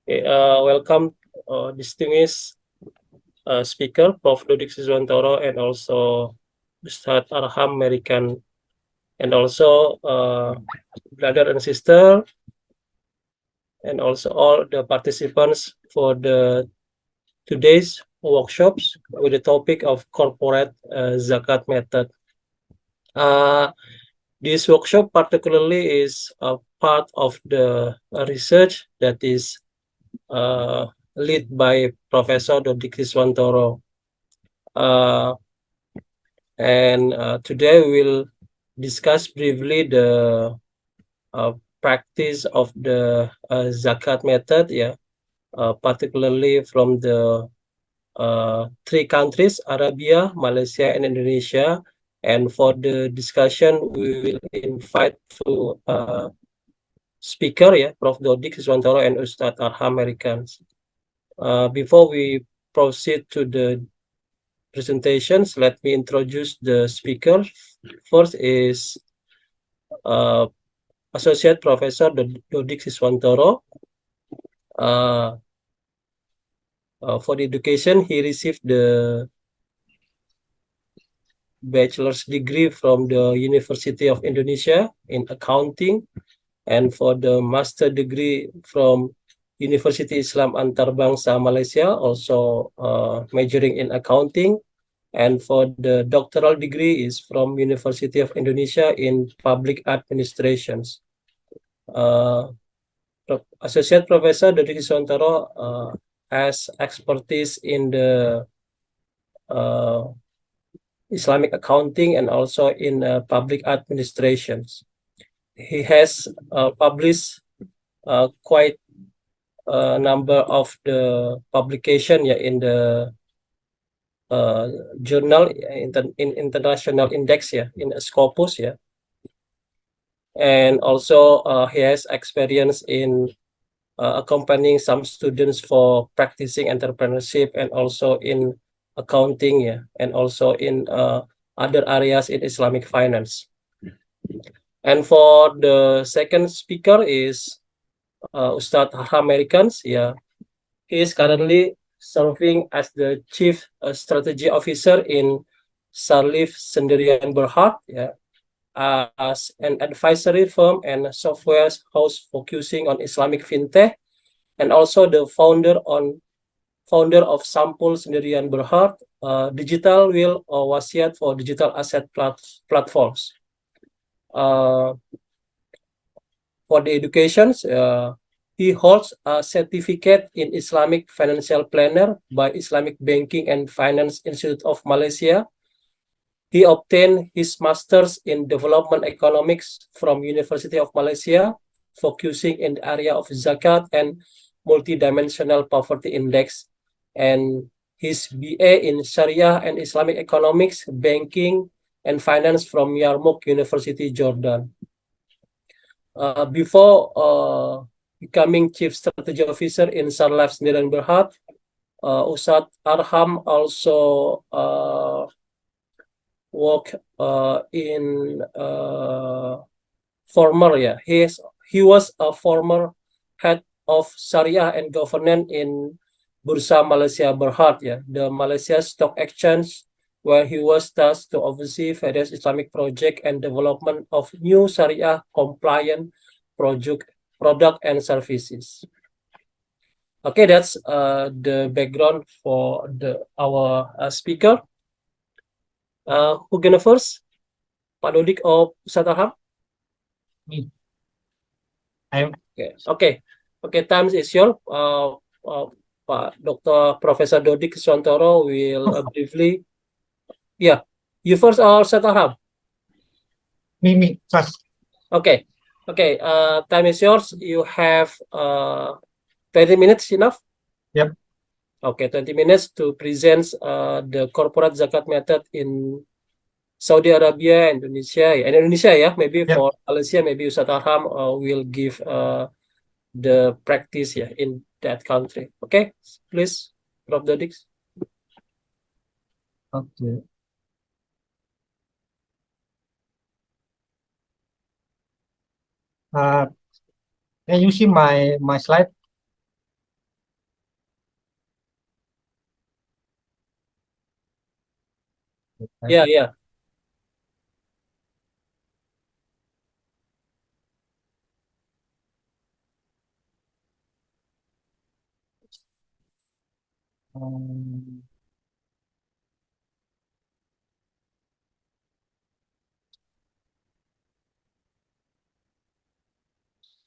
Welcome, distinguished speaker, Prof. Dodik Siswantoro, and also Ustadz Arham American, and also brother and sister, and also all the participants for the today's workshops with the topic of corporate zakat method. This workshop particularly is a part of the research that is uh, led by Professor Dodik Siswantoro. And today we'll discuss briefly the practice of the zakat method, particularly from the three countries, Arabia, Malaysia, and Indonesia. And for the discussion, we will invite to speaker, Prof. Dodik Siswantoro and Ustadz Arham Americans. Before we proceed to the presentations, let me introduce the speaker. First is uh, Associate Professor Dodik Siswantoro. Uh, for the education, he received the bachelor's degree from the University of Indonesia in accounting, and for the master degree from University Islam Antarbangsa Malaysia, also majoring in accounting. And for the doctoral degree is from University of Indonesia in public administrations. Associate Professor Dodik Siswantoro has expertise in the uh, Islamic accounting and also in public administrations. He has published quite a number of the publication in the journal in international index in Scopus and also he has experience in accompanying some students for practicing entrepreneurship and also in accounting and also in other areas in Islamic finance. And for the second speaker is Ustadz Americans. He is currently serving as the Chief Strategy Officer in Sarlif Sendirian Berhad, as an advisory firm and software house focusing on Islamic fintech, and also the founder of Sampul Sendirian Berhad, digital will or wasiat for digital asset platforms. For the educations, he holds a certificate in Islamic Financial Planner by Islamic Banking and Finance Institute of Malaysia. He obtained his master's in development economics from University of Malaysia, focusing in the area of zakat and multidimensional poverty index, and his BA in Sharia and Islamic economics, banking, and finance from Yarmouk University, Jordan. Before becoming Chief Strategy Officer in Sarlaf Sendirian Berhad, Ustadz Arham also work in former he was a former head of Sharia and governance in Bursa Malaysia Berhad, the Malaysia Stock Exchange, where he was tasked to oversee various Islamic project and development of new Sharia compliant product and services. Okay, that's the background for our speaker. Who gonna first? Pak Dodik or Ustadz Arham? Me. Okay. Time is yours. Pak Dr. Professor Dodik Siswantoro will briefly. Yeah, you first or Ustadz Arham? Me first. Okay. Time is yours. You have 20 minutes enough? Yep. Okay, 20 minutes to present the corporate zakat method in Saudi Arabia, Indonesia, and Indonesia, maybe Yep. for Malaysia, maybe Ustadz Arham will give the practice in that country. Okay, please, Prof. Dodik. Okay. Can you see my slide? Yeah, yeah. Um,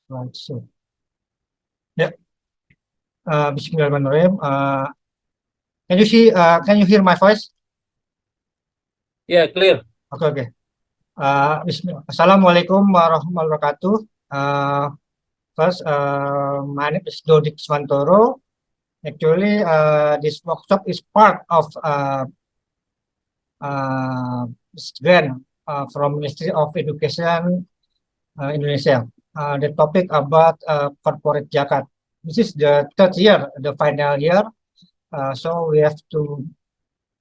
right, so yeah. Bismillahirrahmanirrahim. Can you see? Can you hear my voice? Yeah, clear. Okay, okay. Bismillah. Assalamualaikum warahmatullahi wabarakatuh. Uh, First, my name is Dodik Swantoro. Actually, this workshop is part of grant from Ministry of Education Indonesia. The topic about corporate zakat. This is the third year, the final year. So we have to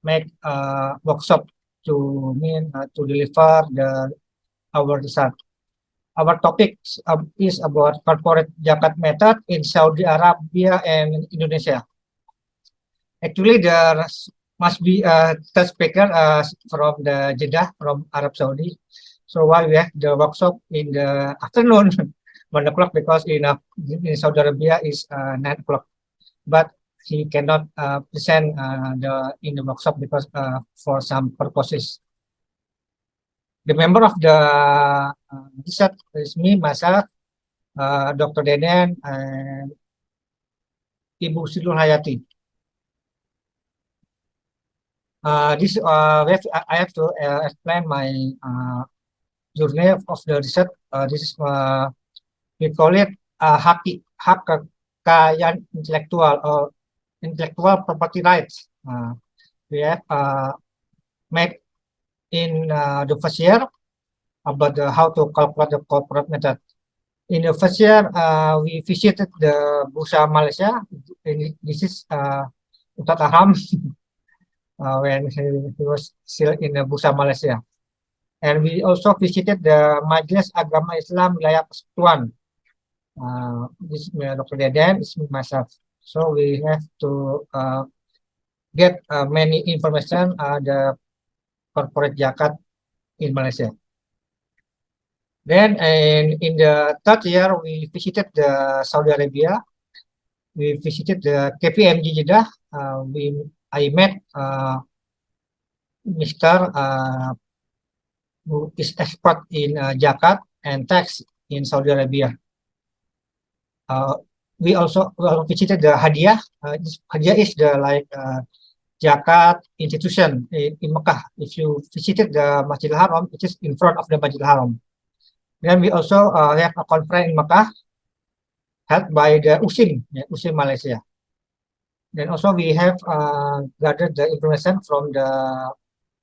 make a workshop to deliver our result. Our topic is about corporate zakat method in Saudi Arabia and Indonesia. Actually, there must be a third speaker from the Jeddah, from Arab Saudi. So why we have the workshop in the afternoon, 1 o'clock, because in Saudi Arabia is 9 o'clock. But he cannot present in the workshop because for some purposes. The member of the research is me, myself, Dr. Deden, and Ibu Sidul Hayati. I have to explain my journey of the research. This is we call it hak kekayaan intelektual or intellectual property rights. We have made in the first year about how to calculate the corporate method. In the first year, we visited the Bursa Malaysia. This is Ustadz Aham when he was still in the Bursa Malaysia. And we also visited the Majelis Agama Islam Wilayah Persekutuan. This is Dr. Deden, this is myself. So we have to get many information the corporate zakat in Malaysia. Then in the third year, we visited the Saudi Arabia. We visited the KPMG Jeddah. I met Mr. Who is expert in zakat and tax in Saudi Arabia. We also visited the Hadiah. Hadiah is the zakat institution in Mecca. If you visited the Masjidil Haram, it is in front of the Masjidil Haram. Then we also have a conference in Mecca held by the USIM Malaysia. Then also we have gathered the information from the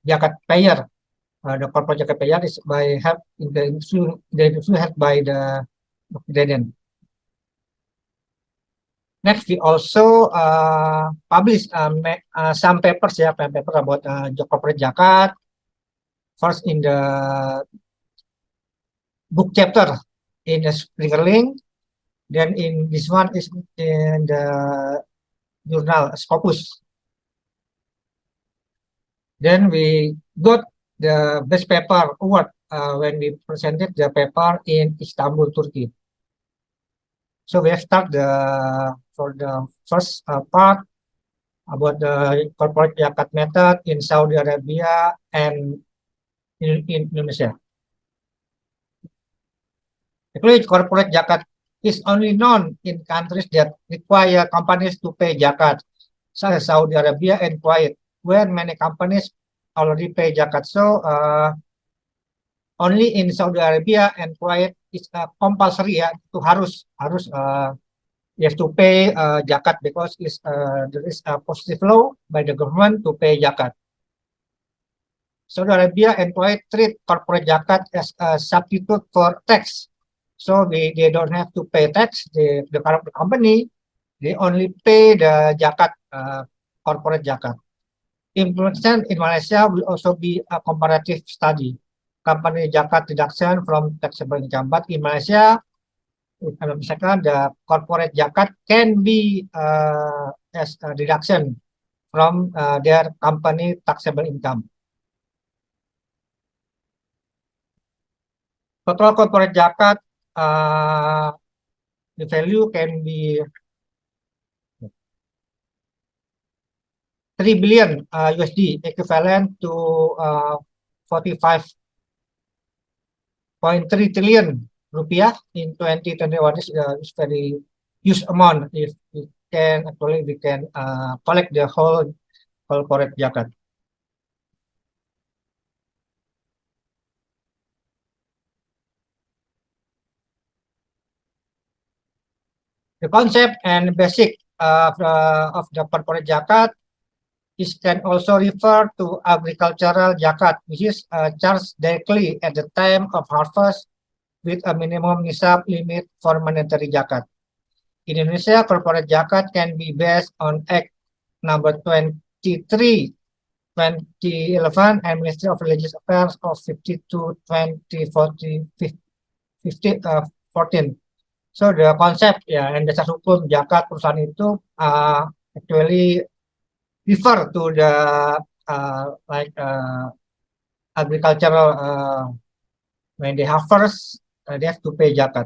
zakat payer. The corporate zakat payer is by help in the interview held by the Deden. Next, we also publish some papers about corporate zakat. First in the book chapter in the Springerling. Then in this one is in the journal Scopus. Then we got the best paper award when we presented the paper in Istanbul, Turkey. So we have started for the first part about the corporate zakat method in Saudi Arabia and in Indonesia. Actually, corporate zakat is only known in countries that require companies to pay zakat, such as Saudi Arabia and Kuwait, where many companies already pay zakat. So only in Saudi Arabia and Kuwait is compulsory to harus you have to pay zakat because there is a positive law by the government to pay zakat. Saudi Arabia and Kuwait treat corporate zakat as a substitute for tax. So they don't have to pay tax. The company, they only pay the zakat, corporate zakat. Implementation in Malaysia will also be a comparative study. Company zakat deduction from taxable income. But in Malaysia, misalkan the corporate zakat can be as a deduction from their company taxable income. Total corporate zakat, the value can be 3 billion USD, equivalent to 45.3 trillion rupiah in 2021. Is very huge amount if we can collect the whole corporate zakat. The concept and basic of the corporate zakat is can also refer to agricultural zakat, which is charged directly at the time of harvest with a minimum nisab limit for monetary zakat. In Indonesia, corporate zakat can be based on Act number 23 2011 and Ministry of Religious Affairs of 52 2014. So the concept and dasar hukum zakat perusahaan itu actually refer to the like agricultural when they harvest they have to pay zakat.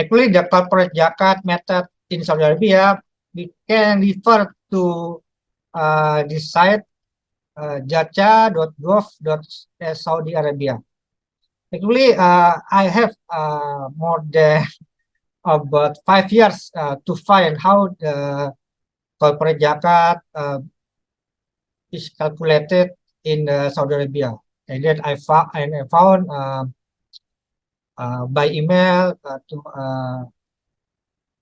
Actually, the corporate zakat method in Saudi Arabia we can refer to this site jaca.gov.saudi Arabia. Actually, I have more than about 5 years to find how the corporate zakat is calculated in Saudi Arabia. And then I found by email to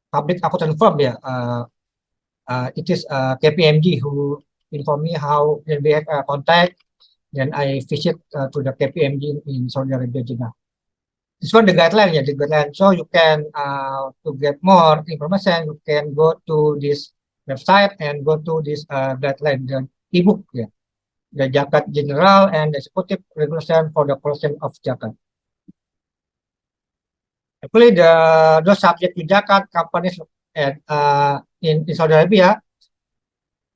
public accounting firm. It is KPMG who informed me how. Then we have contact. Then I visit to the KPMG in Saudi Arabia, Jeddah. This one the guideline, the guideline. So you can to get more information, you can go to this website and go to this guideline, the ebook, the zakat general and the executive regulation for the collection of zakat. Actually, those subject to zakat companies in Saudi Arabia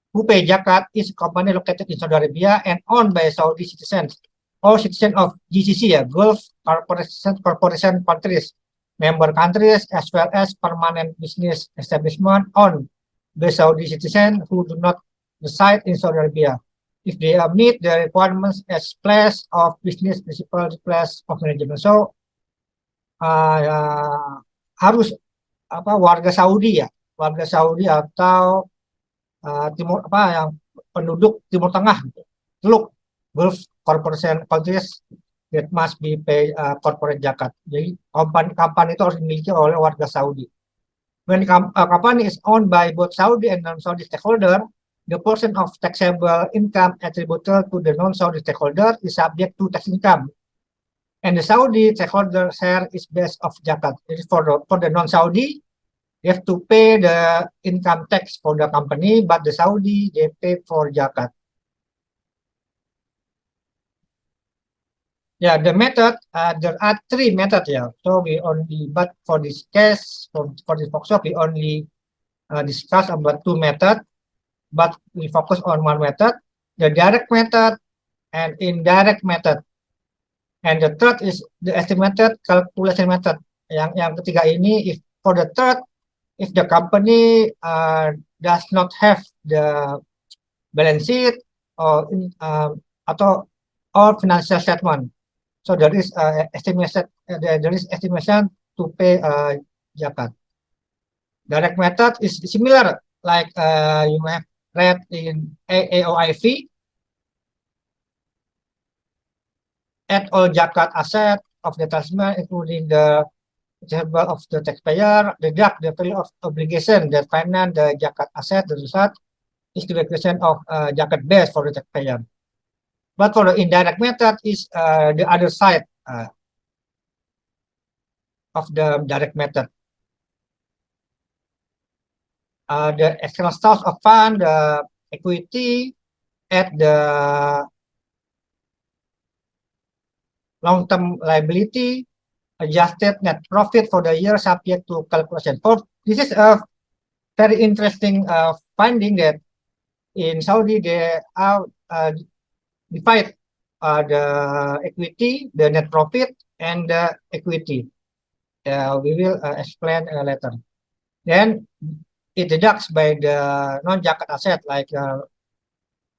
who pay zakat is company located in Saudi Arabia and owned by Saudi citizens or citizens of GCC, Gulf Corporation countries, member countries, as well as permanent business establishment owned by Saudi citizens who do not reside in Saudi Arabia. If they meet the requirements as place of business, principal place of management. So harus warga Saudi warga Saudi atau timur yang penduduk Timur Tengah, Teluk Gulf Corporation countries that must be pay corporate zakat. Jadi company itu harus dimiliki oleh warga Saudi. When a company is owned by both Saudi and non-Saudi stakeholder, the portion of taxable income attributable to the non-Saudi stakeholder is subject to tax income. And the Saudi stakeholder share is based of zakat. It is for the non-Saudi, they have to pay the income tax for the company, but the Saudi, they pay for zakat. Yeah, the method, there are 3 methods. So we only, but for this case, for this workshop, we only discuss about 2 methods, but we focus on 1 method, the direct method and indirect method. And the third is the estimated calculation method. Yang ketiga ini, if for the third, if the company does not have the balance sheet or financial statement, so there is estimation to pay zakat. Direct method is similar, like you have read in AAOIV. Add all zakat asset of the taxpayer, including the payable of the taxpayer, deduct the value of obligation that finance the zakat asset. The result is the calculation of zakat base for the taxpayer. But for the indirect method is the other side of the direct method. The external source of fund, the equity at the long-term liability, adjusted net profit for the year subject to calculation. This is a very interesting finding that in Saudi they are divide the equity, the net profit, and the equity. We will explain later. Then it deducts by the non-Jakat asset, like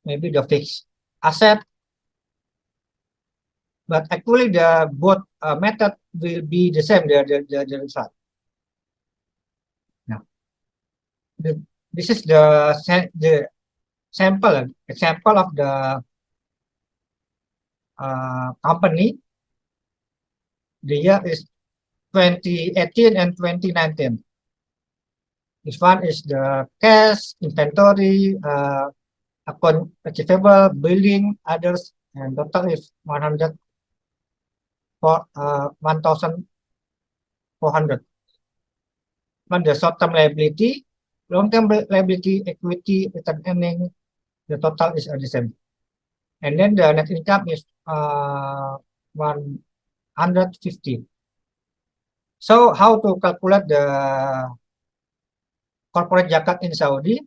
maybe the fixed asset. But actually, the both method will be the same. The result. Now, this is the sample example of the company. The year is 2018 and 2019. This one is the cash, inventory, account receivable, billing, others, and total is 1,400. But the short-term liability, long-term liability, equity, return earning, the total is the same. And then the net income is 150. So how to calculate the corporate zakat in Saudi?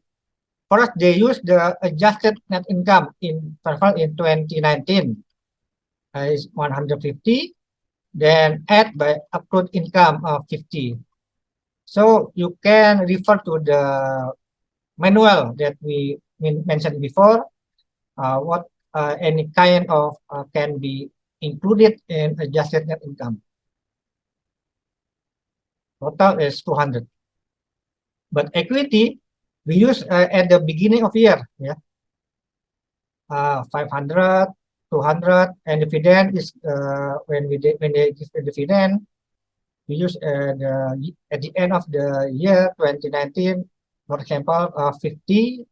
First, they use the adjusted net income in 2019 is 150, then add by accrued income of 50. So you can refer to the manual that we mentioned before. What any kind of can be included in adjusted net income. Total is 200. But equity we use at the beginning of year, yeah. 500, 200, and dividend is when they give the dividend, we use at the end of the year 2019, for example, 50.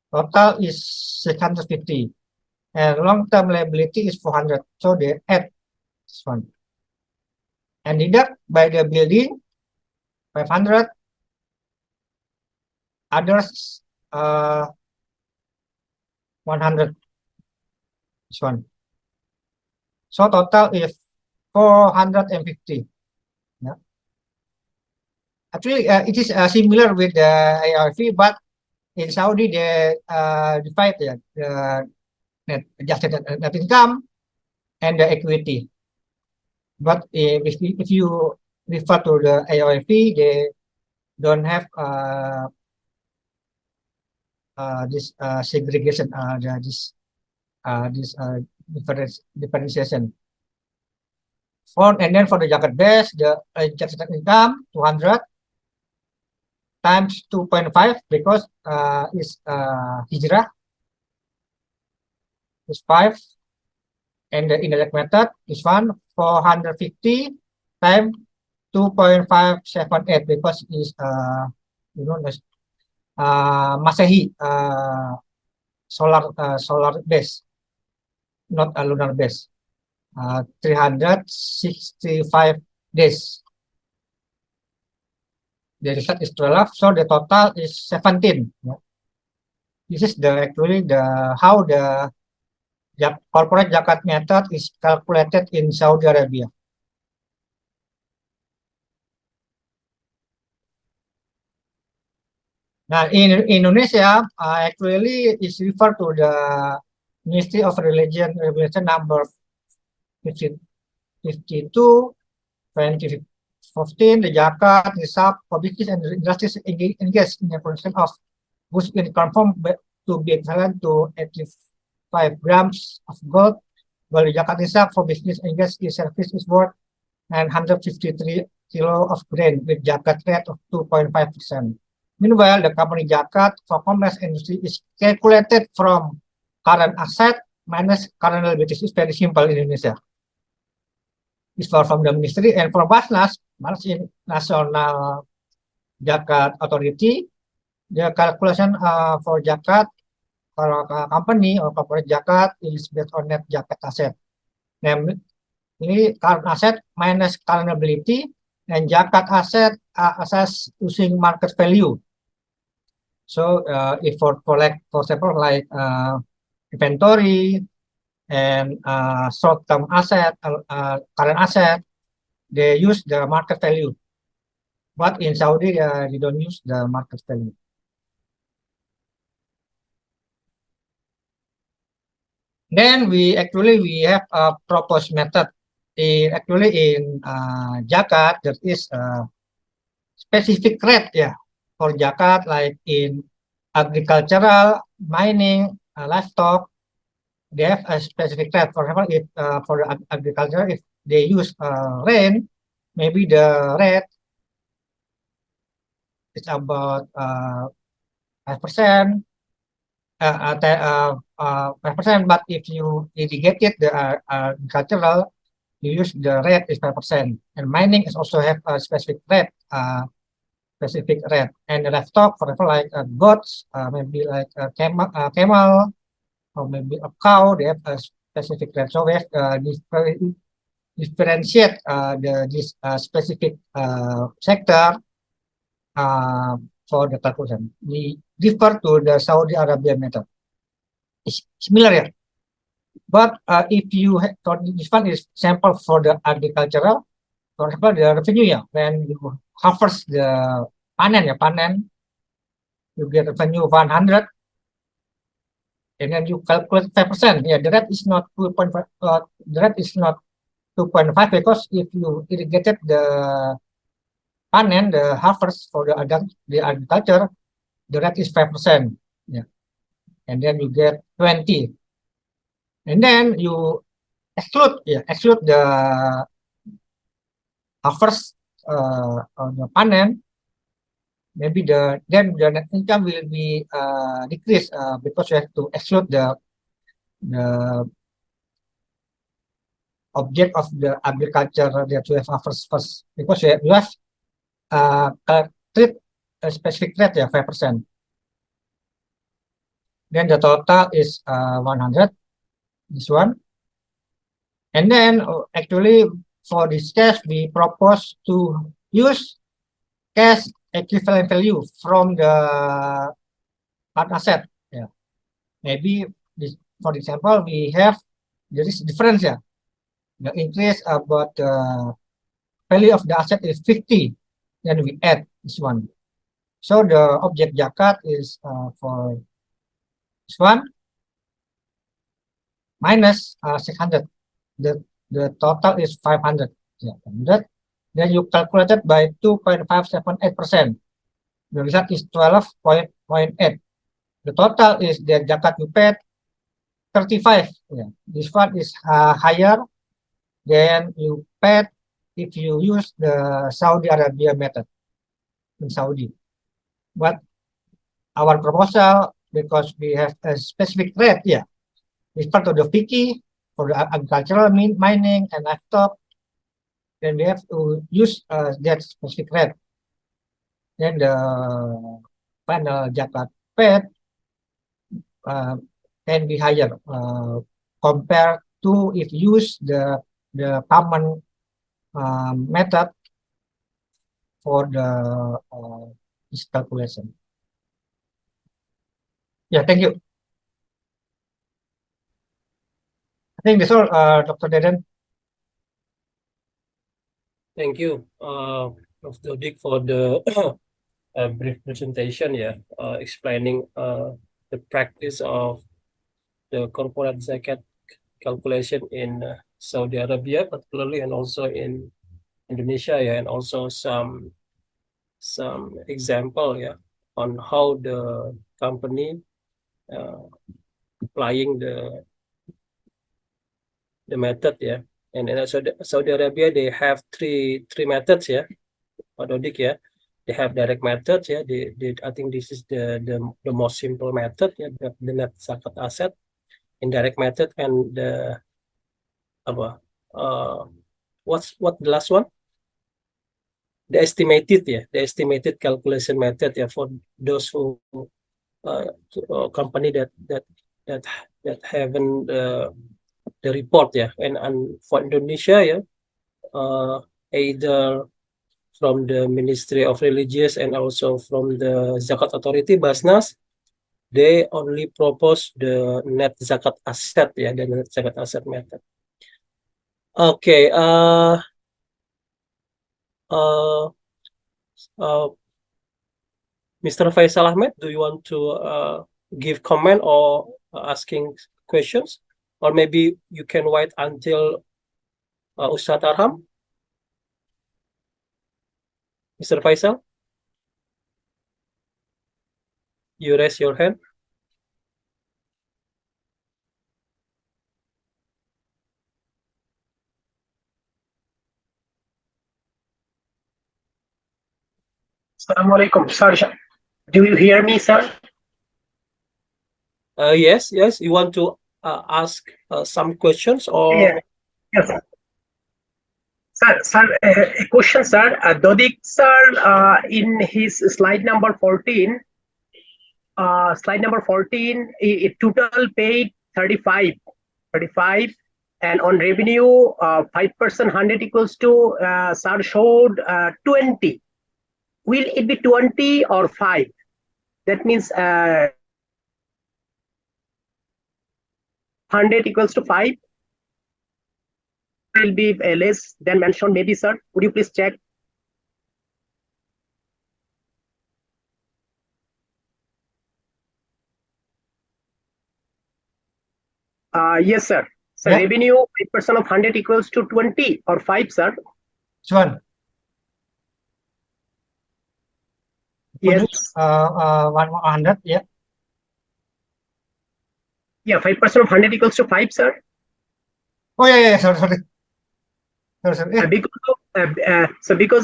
Total is 650, and long-term liability is 400. So they add this one and deduct by the building 500. Others 100. This one. So total is 450. Yeah. Actually, it is similar with the ARV, but in Saudi they divide the net adjusted net income and the equity. But if you refer to the ARV, they don't have this segregation, this differentiation. And then for the zakat base, the adjusted income 200 times 2.5 because is hijrah is 5, and the indirect method is 450 times 2.578 because is you know Masehi solar base, not a lunar base. 365 days. The result is 12, so the total is 17. This is actually how the corporate zakat method is calculated in Saudi Arabia. Now in Indonesia, actually is referred to the Ministry of Religion Regulation number 52 2014. The zakat nisab for business and industries engaged in the production of goods in conform to be equivalent to 85 grams of gold, while the zakat nisab for business engaged in service is worth 953 kilo of grain with zakat rate of 2.5%. Meanwhile, the company zakat for commerce industry is calculated from current asset minus current liabilities. It's very simple in Indonesia. It's from the ministry and from Basnas, National Zakat Authority. The calculation for zakat for a company or corporate zakat is based on net zakat asset. Namely, current asset minus current liability, and zakat asset assessed using market value. So if for example like inventory and short-term asset, current asset, they use the market value. But in Saudi, they don't use the market value. Then we have a proposed method. In Jakat, there is a specific rate for Jakat, like in agricultural, mining, livestock. They have a specific rate. For example, if for the agriculture, if they use rain, maybe the rate is about 5%. 5%, but if you irrigated the agricultural, you use the rate is 5%. And mining is also have a specific rate, And the livestock, for example, like goats, maybe like a camel, or maybe a cow, they have a specific rate. So we have differentiate this specific sector for the calculation. We refer to the Saudi Arabia method. It's similar here. But if you this one is sample for the agricultural, for example, the revenue when you harvest the panen, you get revenue 100, and then you calculate 5%. Yeah, the rate is not 2.5. The rate is not 2.5 because if you irrigated the panen, the harvest for the agriculture, the rate is 5%. Yeah, and then you get 20, and then you exclude the harvest on the panen. Maybe then the net income will be decreased because you have to exclude the object of the agriculture that you have harvest first, because you have treat a specific rate 5%. Then the total is 100, this one. And then actually for this case, we propose to use cash equivalent value from the hard asset. Yeah, maybe for example, there is difference. Yeah, the increase about the value of the asset is 50, then we add this one. So the object Jakat is for this one minus 600. The total is 500. Yeah, 100. Then you calculate it by 2.578%. The result is 12.8. The total is the Jakat you paid 35. Yeah. This one is higher than you paid if you use the Saudi Arabia method in Saudi. But our proposal, because we have a specific rate, it's part of the FICI for the agricultural, mining, and livestock. Then we have to use that specific rate. Then the final Jakat paid can be higher compared to if use the common method for this calculation. Yeah, thank you. I think that's all, Dr. Deden. Thank you, Dr. Dick, for the brief presentation, explaining the practice of the corporate zakat calculation in Saudi Arabia, particularly, and also in Indonesia, and also some example, on how the company applying the method, and in Saudi Arabia they have three methods, Pak Dodik, they have direct method, I think this is the most simple method, the net zakat asset, indirect method, and the what's the last one? The estimated calculation method, for those who company that haven't the report, and for Indonesia, either from the Ministry of Religious and also from the Zakat Authority, Basnas, they only propose the net zakat asset, the net zakat asset method. Okay, Mr. Faisal Ahmed, do you want to give comment or asking questions? or maybe you can wait until Ustadz Arham, Mr. Faisal, you raise your hand. Assalamualaikum. Sorry, sir. Do you hear me, sir? Yes, yes. You want to ask some questions or? Yeah. Yes, sir. Sir, a question, sir. Dodik, sir, in his slide number 14, total paid 35, and on revenue, 5% 100 equals to, sir showed 20. Will it be 20 or 5? That means 100 equals to 5 will be less than mentioned, maybe, sir. Would you please check? Yes, sir. So Yeah. revenue 5% of 100 equals to 20 or 5, sir. Which one? Yes. 100, yeah. Yeah, 5% of 100 equals to 5, sir. Oh, yeah, sorry. Because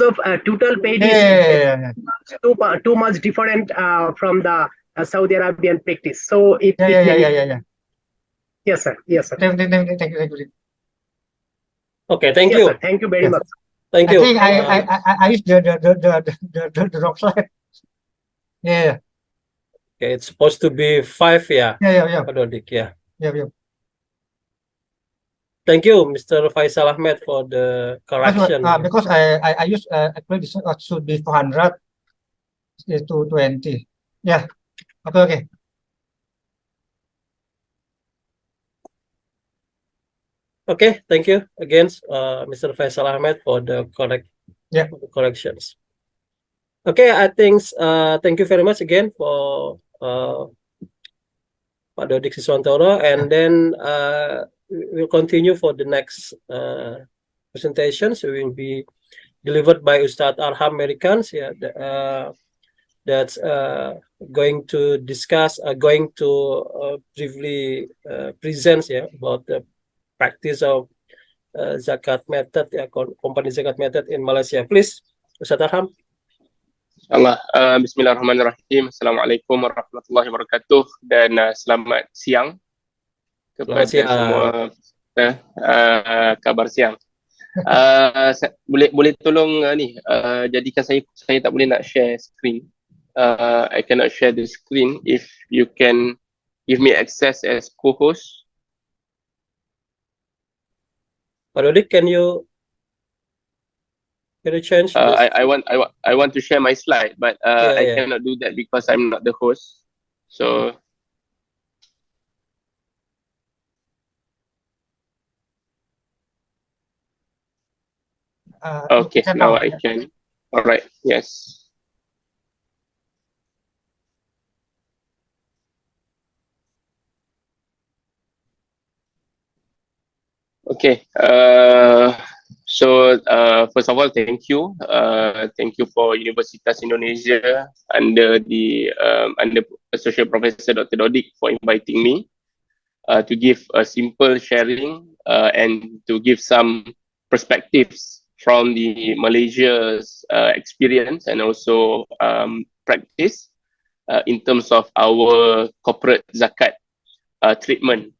of total paid Yeah. is too much different from the Saudi Arabian practice. So it Yeah. Yes, sir. Yes, sir. Thank you. Okay, thank Yes, you. sir. Thank you very Yes. much. Thank I you. think I used the wrong slide. Yeah. Okay, it's supposed to be 5, yeah. Yeah. Pak Dodik, yeah. Yeah. Thank you, Mr. Faisal Ahmed, for the correction. Because I use actually this should be 400 to 20. Yeah. Okay. Okay, thank you again, Mr. Faisal Ahmed, for the corrections. Okay, I think thank you very much again for Pak Dodik Siswantoro, and then we'll continue for the next presentations. We will be delivered by Ustadz Arham Americans, yeah, that's going to discuss, going to briefly present, yeah, about the practice of zakat method, yeah, company zakat method in Malaysia. Please, Ustadz Arham. Allah, Bismillahirrahmanirrahim. Assalamualaikum warahmatullahi wabarakatuh, dan selamat siang kepada semua. Kabar siang. Boleh tolong jadikan saya tak boleh nak share screen. I cannot share the screen. If you can give me access as co-host. Pak Dodik, can you change this? I want to share my slide, but I cannot do that because I'm not the host. So okay, now I can. All right. Yes. Okay. So first of all, thank you. Thank you for Universitas Indonesia under the Associate Professor Dr. Dodik for inviting me to give a simple sharing and to give some perspectives from the Malaysia's experience and also practice in terms of our corporate zakat treatment.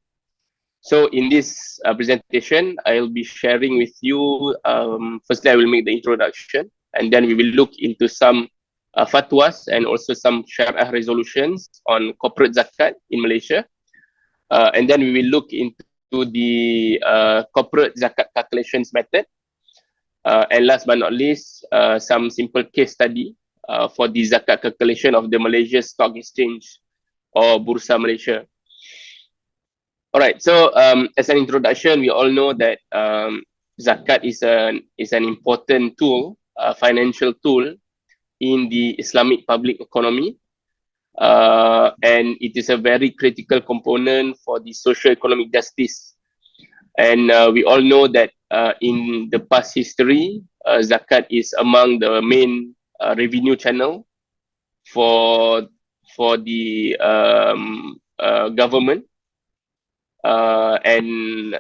So in this presentation, I'll be sharing with you, firstly I will make the introduction, and then we will look into some fatwas and also some syariah resolutions on corporate zakat in Malaysia. And then we will look into the corporate zakat calculations method. And last but not least, some simple case study for the zakat calculation of the Malaysia Stock Exchange or Bursa Malaysia. Alright, so as an introduction, we all know that zakat is an important tool, financial tool in the Islamic public economy. and it is a very critical component for the socio-economic justice. And we all know that in the past history, zakat is among the main revenue channel for the government. And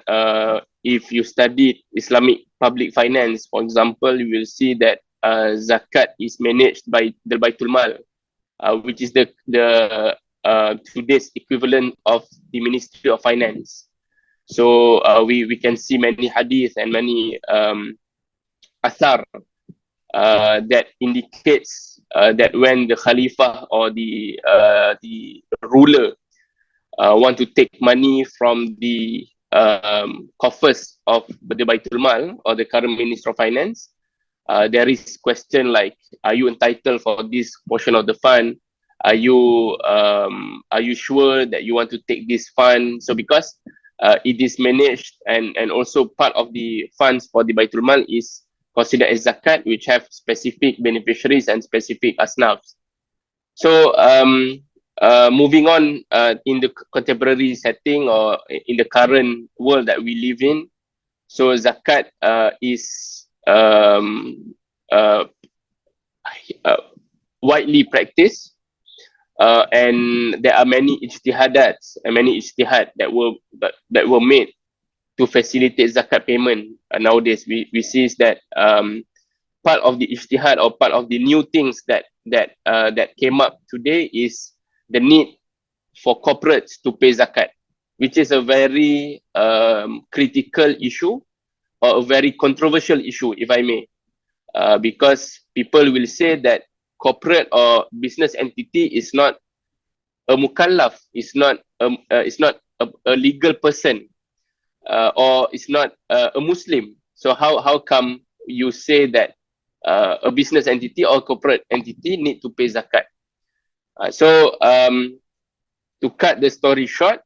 if you studied Islamic public finance, for example, you will see that zakat is managed by the Baitul Mal, which is the today's equivalent of the Ministry of Finance. So we can see many hadith and many athar that indicates that when the Khalifa or the ruler want to take money from the coffers of the Baitul Mal or the current Minister of Finance, there is question like, are you entitled for this portion of the fund? Are you sure that you want to take this fund? So because it is managed and also part of the funds for the Baitul Mal is considered as zakat, which have specific beneficiaries and specific asnafs. So moving on in the contemporary setting or in the current world that we live in, so zakat is widely practiced, and there are many ijtihadats and many ijtihad that were made to facilitate zakat payment. Nowadays we see that part of the ijtihad or part of the new things that came up today is the need for corporates to pay zakat, which is a very critical issue or a very controversial issue, if I may, because people will say that corporate or business entity is not a mukallaf, it's not a legal person, or it's not a Muslim. So how come you say that a business entity or corporate entity need to pay zakat? So to cut the story short,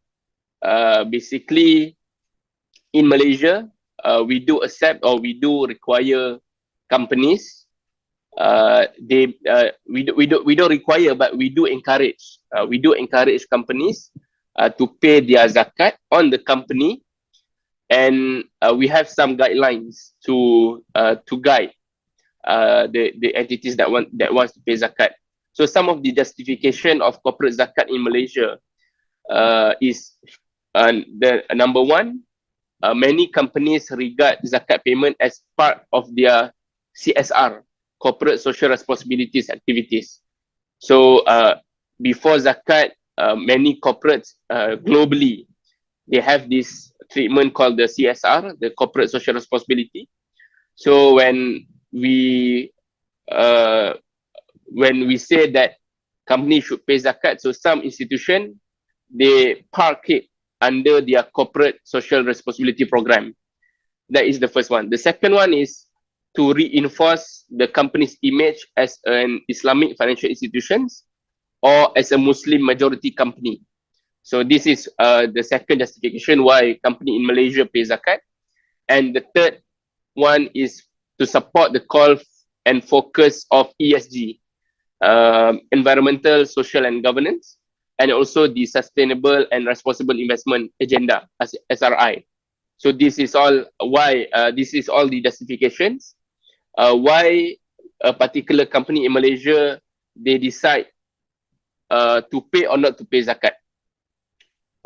basically in Malaysia, we do accept or we do require companies. We don't require, but we do encourage. We do encourage companies to pay their zakat on the company, and we have some guidelines to guide the entities that wants to pay zakat. So some of the justification of corporate zakat in Malaysia is the number one. Many companies regard zakat payment as part of their CSR, corporate social responsibilities activities. So before zakat, many corporates globally, they have this treatment called the CSR, the corporate social responsibility. So when we say that company should pay zakat, so some institution, they park it under their corporate social responsibility program. That is the first one. The second one is to reinforce the company's image as an Islamic financial institutions or as a Muslim majority company. So this is the second justification why company in Malaysia pay zakat. And the third one is to support the call and focus of ESG, environmental, social and governance, and also the sustainable and responsible investment agenda, SRI. So this is all why this is all the justifications why a particular company in Malaysia, they decide to pay or not to pay zakat.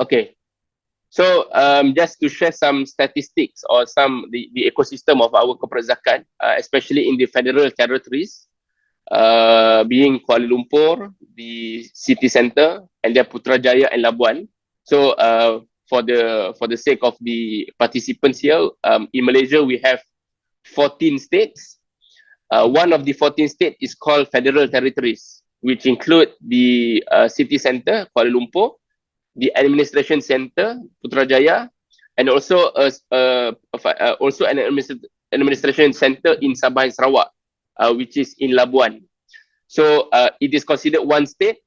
Okay, so just to share some statistics or some the ecosystem of our corporate zakat, especially in the federal territories, being Kuala Lumpur, the city centre, and then Putrajaya and Labuan. So for the sake of the participants here, in Malaysia we have 14 states. One of the 14 states is called federal territories, which include the city centre, Kuala Lumpur, the administration centre, Putrajaya, and also also an administration centre in Sabah and Sarawak, which is in Labuan. So it is considered one state,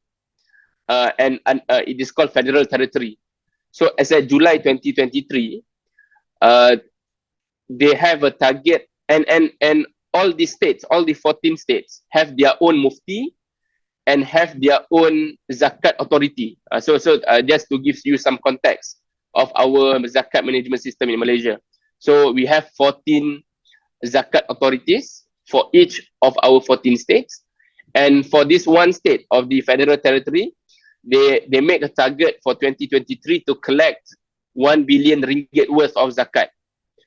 and it is called federal territory. So as of July 2023, they have a target, and all the states, all the 14 states have their own mufti, and have their own zakat authority. So just to give you some context of our zakat management system in Malaysia. So we have 14 zakat authorities for each of our 14 states. And for this one state of the Federal Territory, they make a target for 2023 to collect 1 billion ringgit worth of zakat.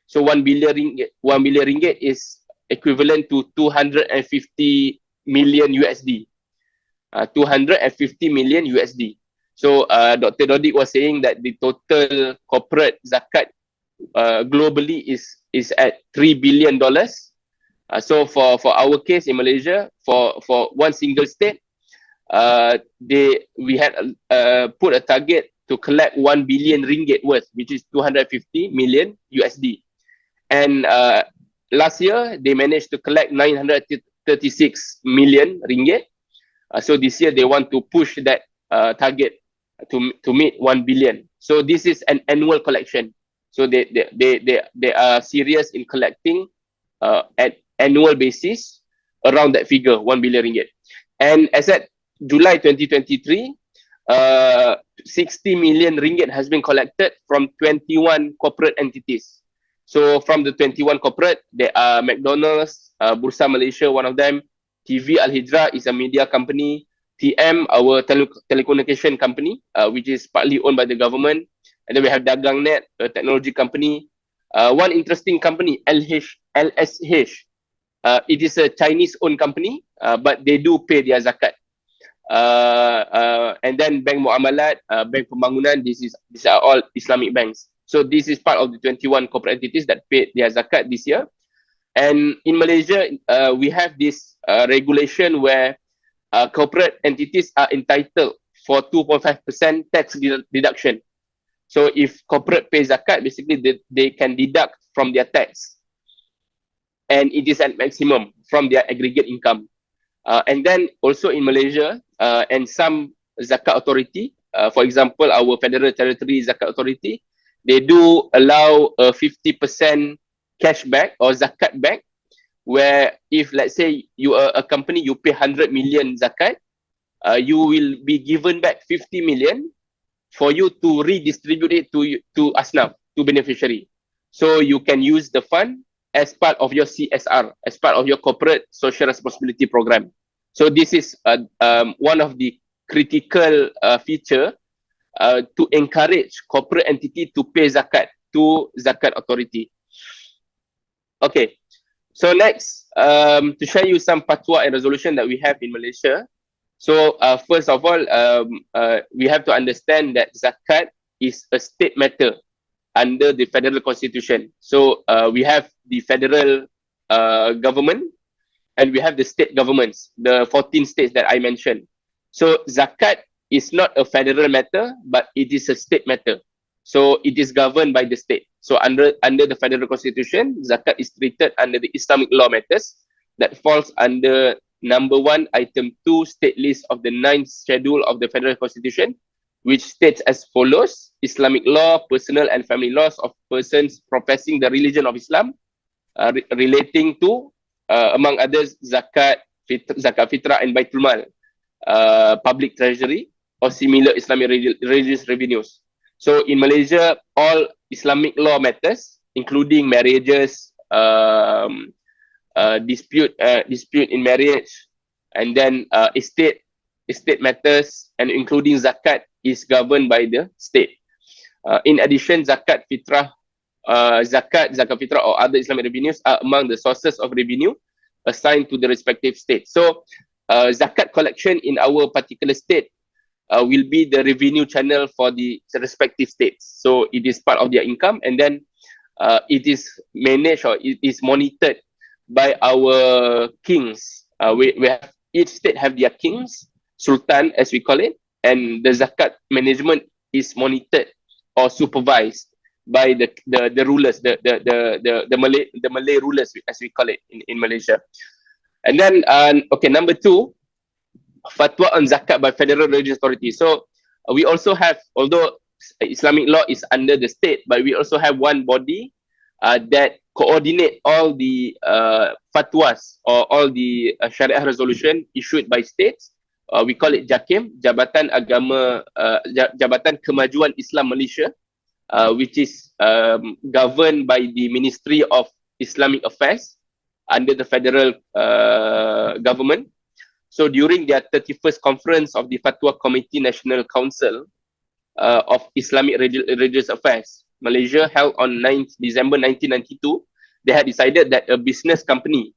So 1 billion ringgit is equivalent to 250 million USD. 250 million USD. So Dr. Dodik was saying that the total corporate zakat globally is at $3 billion. So for our case in Malaysia, for one single state, we had put a target to collect 1 billion ringgit worth, which is 250 million USD. And last year they managed to collect 936 million ringgit. So this year they want to push that target to meet 1 billion. So this is an annual collection. So they are serious in collecting at annual basis around that figure, 1 billion ringgit. And as at July 2023, 60 million ringgit has been collected from 21 corporate entities. So from the 21 corporate, there are McDonald's, Bursa Malaysia, one of them. TV Al Hijrah is a media company. TM, our telecommunication company, which is partly owned by the government. And then we have DagangNet, a technology company. One interesting company, LSH. It is a Chinese-owned company, but they do pay their zakat. And then Bank Muamalat, Bank Pembangunan, these are all Islamic banks. So this is part of the 21 corporate entities that paid their zakat this year. And in Malaysia, we have this regulation where corporate entities are entitled for 2.5% tax deduction. So if corporate pays zakat, basically they can deduct from their tax. And it is at maximum from their aggregate income. And then also in Malaysia, and some zakat authority, for example, our Federal Territory Zakat Authority, they do allow a 50% cashback or zakat back, where if let's say you are a company, you pay 100 million zakat, you will be given back 50 million for you to redistribute it to asnaf, to beneficiary. So you can use the fund as part of your CSR, as part of your corporate social responsibility program. So this is one of the critical feature to encourage corporate entity to pay zakat to zakat authority. Okay, so next, to share you some fatwa and resolution that we have in Malaysia. So first of all, we have to understand that zakat is a state matter under the federal constitution. So we have the federal government and we have the state governments, the 14 states that I mentioned. So zakat is not a federal matter, but it is a state matter. So it is governed by the state. So under the federal constitution, zakat is treated under the Islamic law matters that falls under number 1, item 2, state list of the 9th schedule of the federal constitution, which states as follows: Islamic law, personal and family laws of persons professing the religion of Islam, relating to, among others, zakat fitrah and baitul mal, public treasury, or similar Islamic religious revenues. So in Malaysia, all Islamic law matters, including marriages, dispute in marriage, and then estate matters, and including zakat, is governed by the state. In addition, zakat fitrah, zakat fitrah or other Islamic revenues are among the sources of revenue assigned to the respective state. So zakat collection in our particular state will be the revenue channel for the respective states. So it is part of their income, and then it is managed, or it is monitored by our kings. We have, each state have their kings, sultan as we call it, and the zakat management is monitored or supervised by the rulers, the Malay rulers, as we call it in Malaysia. And then okay, number 2, fatwa on zakat by Federal Religious Authority. So we also have, although Islamic law is under the state, but we also have one body that coordinate all the fatwas or all the Sharia resolution issued by states we call it JAKIM, Jabatan Agama, Jabatan Kemajuan Islam Malaysia, which is governed by the Ministry of Islamic Affairs under the federal government. So during their 31st conference of the Fatwa Committee National Council of Islamic Religious Affairs, Malaysia, held on 9th December 1992, they had decided that a business company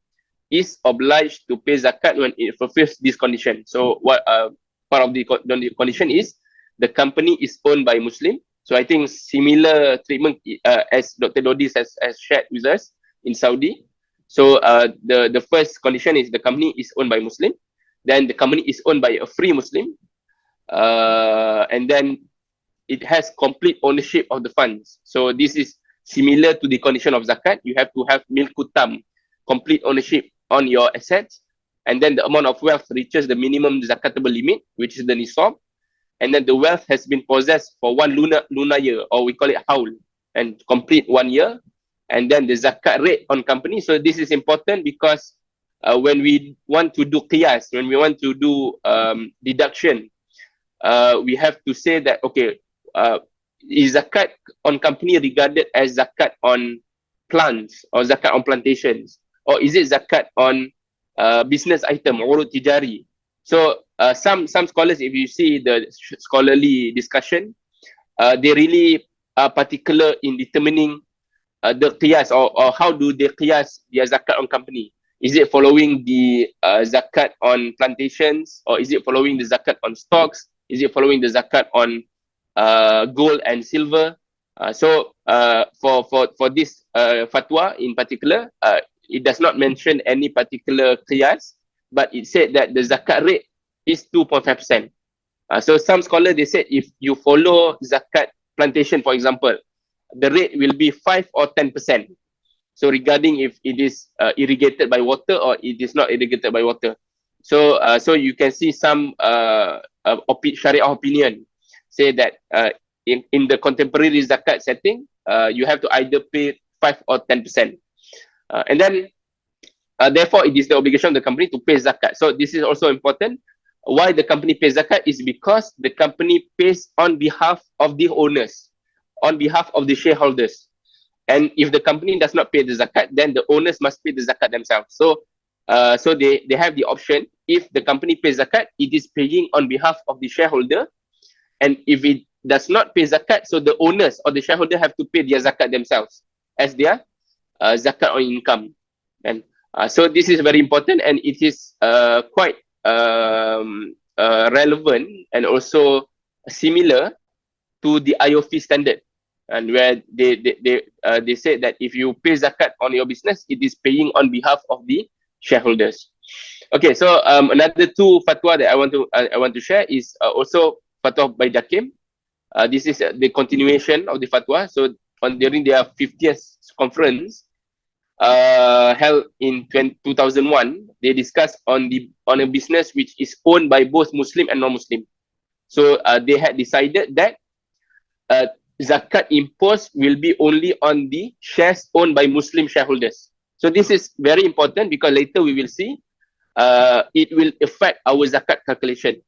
is obliged to pay zakat when it fulfills this condition. So what part of the condition is the company is owned by Muslim. So I think similar treatment as Dr. Dodis has shared with us in Saudi. So the first condition is the company is owned by Muslim. Then the company is owned by a free Muslim. And then it has complete ownership of the funds. So this is similar to the condition of zakat. You have to have milkutam, complete ownership on your assets. And then the amount of wealth reaches the minimum zakatable limit, which is the nisab. And then the wealth has been possessed for one lunar year, or we call it haul, and complete 1 year. And then the zakat rate on company. So this is important because when we want to do qiyas, when we want to do deduction, we have to say that, okay, is zakat on company regarded as zakat on plants or zakat on plantations? Or is it zakat on business item, urut tijari? So some scholars, if you see the scholarly discussion, they really are particular in determining the qiyas, or how do they qiyas their zakat on company. Is it following the zakat on plantations, or is it following the zakat on stocks? Is it following the zakat on gold and silver? So for this fatwa in particular, it does not mention any particular qiyas, but it said that the zakat rate is 2.5%. So some scholars, they said if you follow zakat plantation, for example, the rate will be 5 or 10%. So regarding if it is irrigated by water or it is not irrigated by water. So so you can see some Sharia opinion say that in the contemporary zakat setting, you have to either pay 5 or 10%. And then therefore it is the obligation of the company to pay zakat. So this is also important. Why the company pays zakat is because the company pays on behalf of the owners, on behalf of the shareholders. And if the company does not pay the zakat, then the owners must pay the zakat themselves. So so they have the option. If the company pays zakat, it is paying on behalf of the shareholder. And if it does not pay zakat, so the owners or the shareholder have to pay their zakat themselves as their zakat on income. And so this is very important, and it is quite relevant and also similar to the IOFI standard, and where they said that if you pay zakat on your business, it is paying on behalf of the shareholders. Okay, so another two fatwa that I want to share is also fatwa by JAKIM. This is the continuation of the fatwa. So during their 50th conference held in 2001, they discussed on a business which is owned by both Muslim and non-Muslim. So they had decided that zakat imposed will be only on the shares owned by Muslim shareholders. So this is very important because later we will see it will affect our zakat calculation.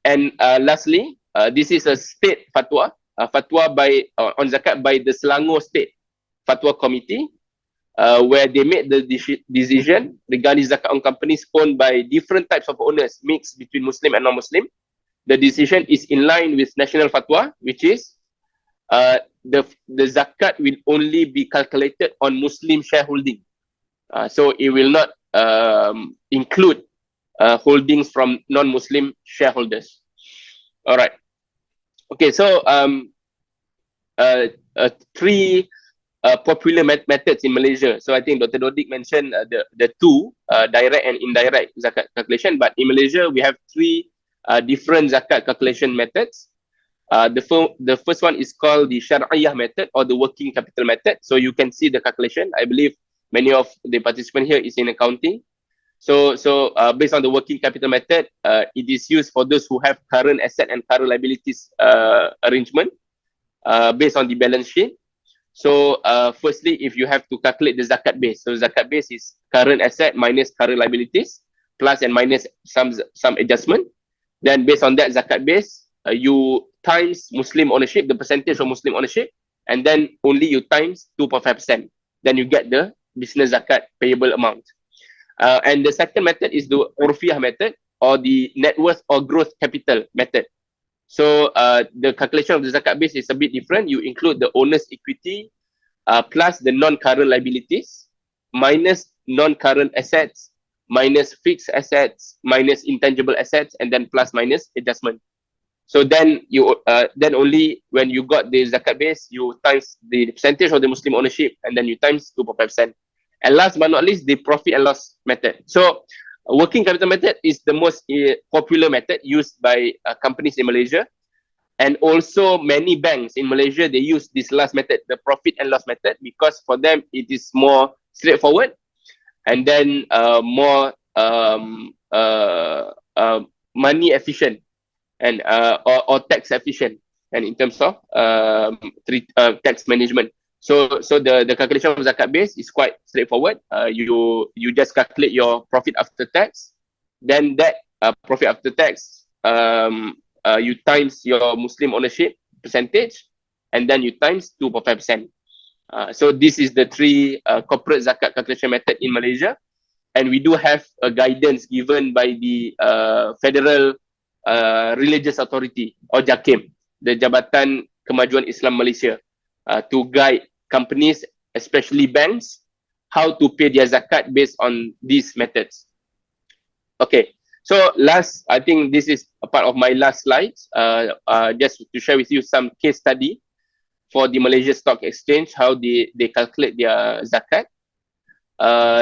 And lastly, this is a state fatwa, fatwa by on zakat by the Selangor State Fatwa Committee, where they made the decision regarding zakat on companies owned by different types of owners, mixed between Muslim and non-Muslim. The decision is in line with national fatwa, which is the zakat will only be calculated on Muslim shareholding. So it will not include holdings from non-Muslim shareholders. All right. Okay, so three popular methods in Malaysia. So I think Dr. Dodik mentioned the two, direct and indirect zakat calculation. But in Malaysia, we have three different zakat calculation methods. The first one is called the Syariah method or the working capital method. So you can see the calculation. I believe many of the participants here is in accounting. So based on the working capital method, it is used for those who have current asset and current liabilities arrangement based on the balance sheet. So firstly, if you have to calculate the zakat base, so zakat base is current asset minus current liabilities plus and minus some adjustment. Then based on that zakat base, you times Muslim ownership, the percentage of Muslim ownership, and then only you times 2.5%. Then you get the business zakat payable amount. And the second method is the Urfiyah method, or the net worth or growth capital method. So the calculation of the zakat base is a bit different. You include the owner's equity plus the non-current liabilities minus non-current assets minus fixed assets minus intangible assets, and then plus minus adjustment. So then you then only when you got the zakat base, you times the percentage of the Muslim ownership, and then you times 2.5%. And last but not least, the profit and loss method. So working capital method is the most popular method used by companies in Malaysia. And also many banks in Malaysia, they use this last method, the profit and loss method, because for them it is more straightforward, and then more money efficient, and or tax efficient, and in terms of tax management. So the calculation of zakat base is quite straightforward. You just calculate your profit after tax, then that profit after tax you times your Muslim ownership percentage, and then you times 2.5%. So this is the three corporate zakat calculation method in Malaysia, and we do have a guidance given by the Federal Religious Authority, or JAKIM, the Jabatan Kemajuan Islam Malaysia, to guide companies, especially banks, how to pay their zakat based on these methods. Okay, so last, I think this is a part of my last slides, just to share with you some case study for the Malaysia Stock Exchange, how they calculate their zakat.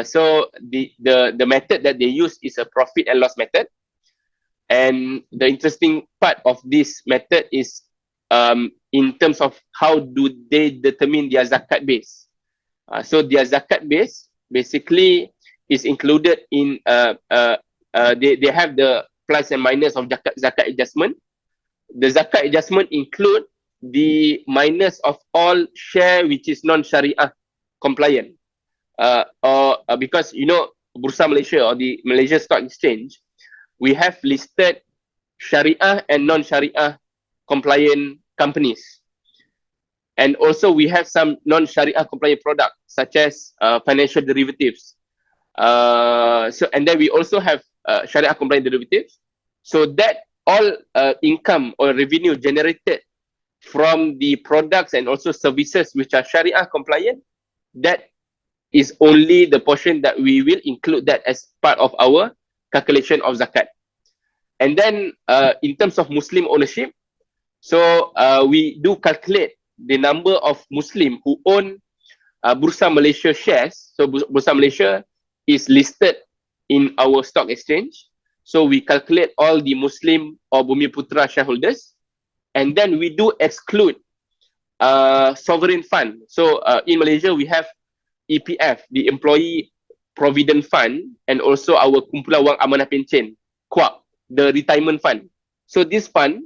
So the method that they use is a profit and loss method. And the interesting part of this method is in terms of how do they determine their zakat base. So their zakat base basically is included in they have the plus and minus of zakat adjustment. The zakat adjustment include the minus of all share which is non-Sharia compliant, or because you know Bursa Malaysia, or the Malaysia Stock Exchange, we have listed Sharia and non-Sharia compliant companies, and also we have some non-Sharia compliant products such as financial derivatives. So and then we also have Sharia compliant derivatives. So that all income or revenue generated from the products and also services which are Sharia compliant, that is only the portion that we will include that as part of our calculation of zakat. And then in terms of Muslim ownership, so we do calculate the number of Muslim who own Bursa Malaysia shares. So Bursa Malaysia is listed in our stock exchange. So we calculate all the Muslim or Bumiputra shareholders, and then we do exclude sovereign fund. So in Malaysia, we have EPF, the Employee Provident Fund, and also our Kumpulan Wang Amanah Pencen, KWAP, the retirement fund. So this fund,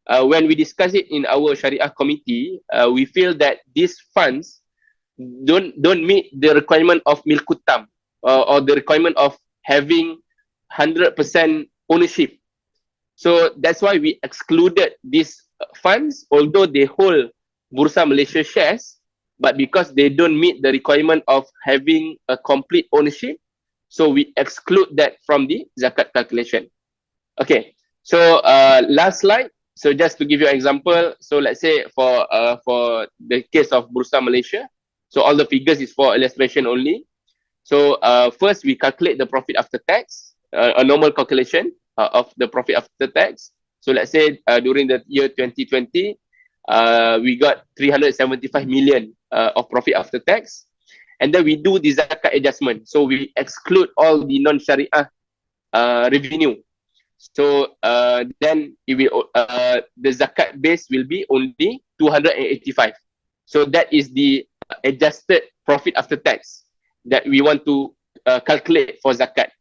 when we discuss it in our Sharia committee, we feel that these funds don't meet the requirement of Milkutam, or the requirement of having 100% ownership. So that's why we excluded these funds, although they hold Bursa Malaysia shares, but because they don't meet the requirement of having a complete ownership, so we exclude that from the zakat calculation. Okay, so last slide. So just to give you an example, so let's say for the case of Bursa Malaysia, so all the figures is for illustration only. So first we calculate the profit after tax, a normal calculation of the profit after tax. So let's say during the year 2020, we got 375 million of profit after tax, and then we do the zakat adjustment. So we exclude all the non-Sharia revenue. So then it will the zakat base will be only 285. So that is the adjusted profit after tax that we want to calculate for zakat.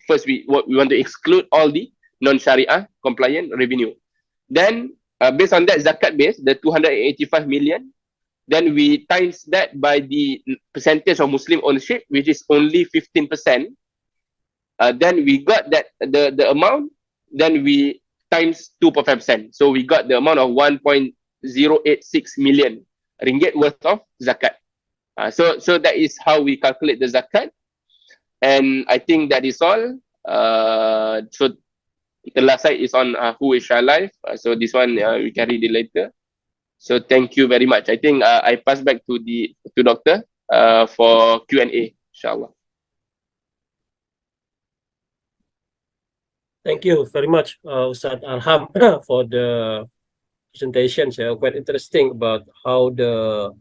First, we want to exclude all the non-Sharia compliant revenue. Then, based on that zakat base, the 285 million, then we times that by the percentage of Muslim ownership, which is only 15%. Then we got that the amount. Then we times 2.5%. So we got the amount of 1.086 million ringgit worth of zakat. So that is how we calculate the zakat. And I think that is all. So the last slide is on Who is Shah Life. So this one we can read it later. So thank you very much. I think I pass back to Doctor for Q&A, inshallah. Thank you very much, Ustaz Arham, for the presentations. Yeah, quite interesting about how the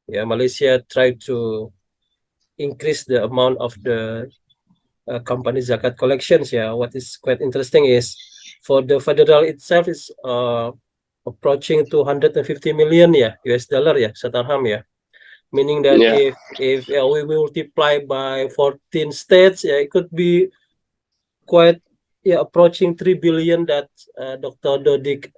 Malaysia tried to increase the amount of the company zakat collections. Yeah, what is quite interesting is for the federal itself is approaching 250 million US dollar Ustaz Arham meaning that if we multiply by 14 states, it could be quite approaching 3 billion that Dr. Dodik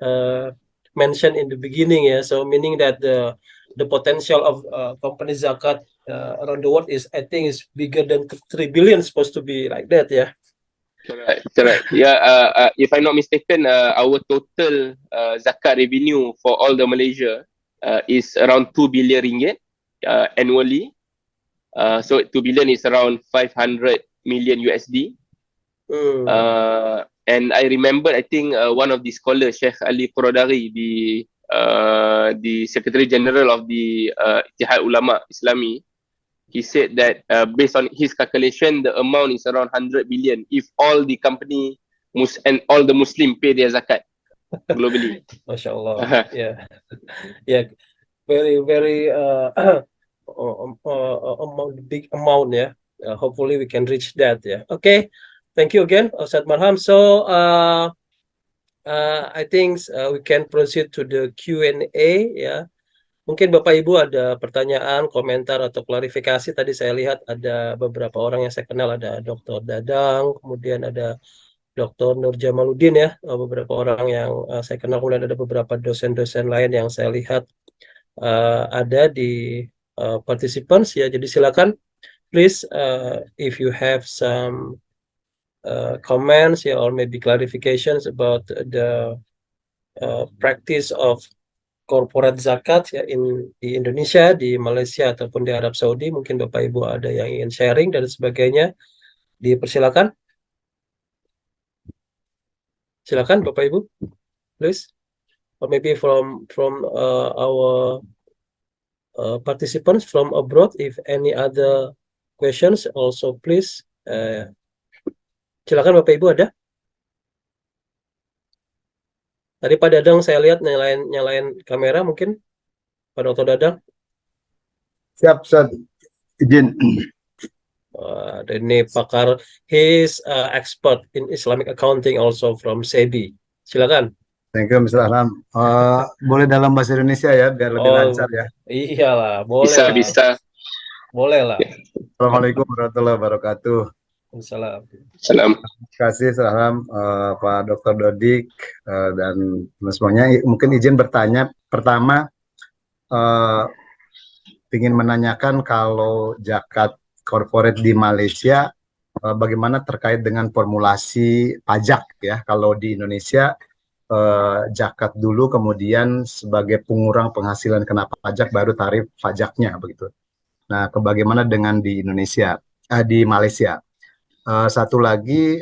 mentioned in the beginning. So meaning that the potential of company zakat around the world is, I think, is bigger than 3 billion, supposed to be like that. Correct. Yeah, if I'm not mistaken, our total zakat revenue for all the Malaysia is around 2 billion ringgit annually. So 2 billion is around 500 million USD. And I remember, I think one of the scholars, Sheikh Ali Quradari, the Secretary General of the Ittihad Ulama Islami, he said that based on his calculation, the amount is around 100 billion if all the company and all the Muslim pay their zakat globally. MashaAllah. Very, very big amount. Hopefully we can reach that. Okay. Thank you again, Ustaz Marham. So I think we can proceed to the Q&A. Mungkin Bapak Ibu ada pertanyaan, komentar atau klarifikasi. Tadi saya lihat ada beberapa orang yang saya kenal, ada Dr. Dadang, kemudian ada Dr. Nur Jamaluddin beberapa orang yang saya kenal, kemudian ada beberapa dosen-dosen lain yang saya lihat ada di participants. Jadi silakan, please, if you have some comments or maybe clarifications about the practice of corporate zakat di Indonesia, di Malaysia ataupun di Arab Saudi, mungkin Bapak Ibu ada yang ingin sharing dan sebagainya, dipersilakan. Silakan Bapak Ibu, please, or maybe from our participants from abroad, if any other questions also, please. Silakan Bapak Ibu, ada? Tadi Pak Dadang saya lihat nyalain kamera, mungkin Pak Dr. Dadang. Siap, izin. Ini pakar, he's expert in Islamic accounting also from SEBI. Silakan. Thank you, Mr. Arham. Boleh dalam bahasa Indonesia ya, biar lebih lancar ya. Iyalah, boleh. Bisa. Boleh lah. Assalamualaikum warahmatullahi wabarakatuh. Salam. Terima kasih, Mr. Arham, Pak Dr. Dodik, dan semuanya. Mungkin izin bertanya. Pertama, ingin menanyakan kalau zakat corporate di Malaysia, bagaimana terkait dengan formulasi pajak ya? Kalau di Indonesia, zakat dulu, kemudian sebagai pengurang penghasilan kena pajak, baru tarif pajaknya begitu. Nah, bagaimana dengan di Indonesia, di Malaysia? Satu lagi,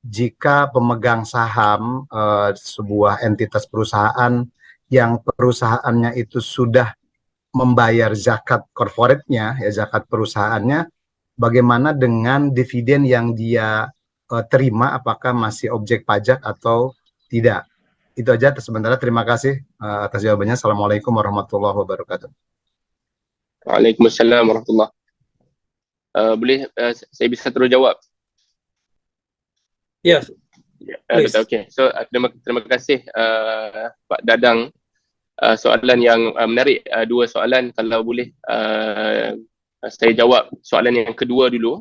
jika pemegang saham sebuah entitas perusahaan yang perusahaannya itu sudah membayar zakat corporate-nya, zakat perusahaannya, bagaimana dengan dividen yang dia terima, apakah masih objek pajak atau tidak? Itu aja sementara. Terima kasih atas jawabannya. Assalamualaikum warahmatullahi wabarakatuh. Waalaikumsalam warahmatullahi. Boleh saya bisa terus jawab? Yes. Okay. So terima kasih Pak Dadang. Soalan yang menarik, dua soalan. Kalau boleh saya jawab soalan yang kedua dulu.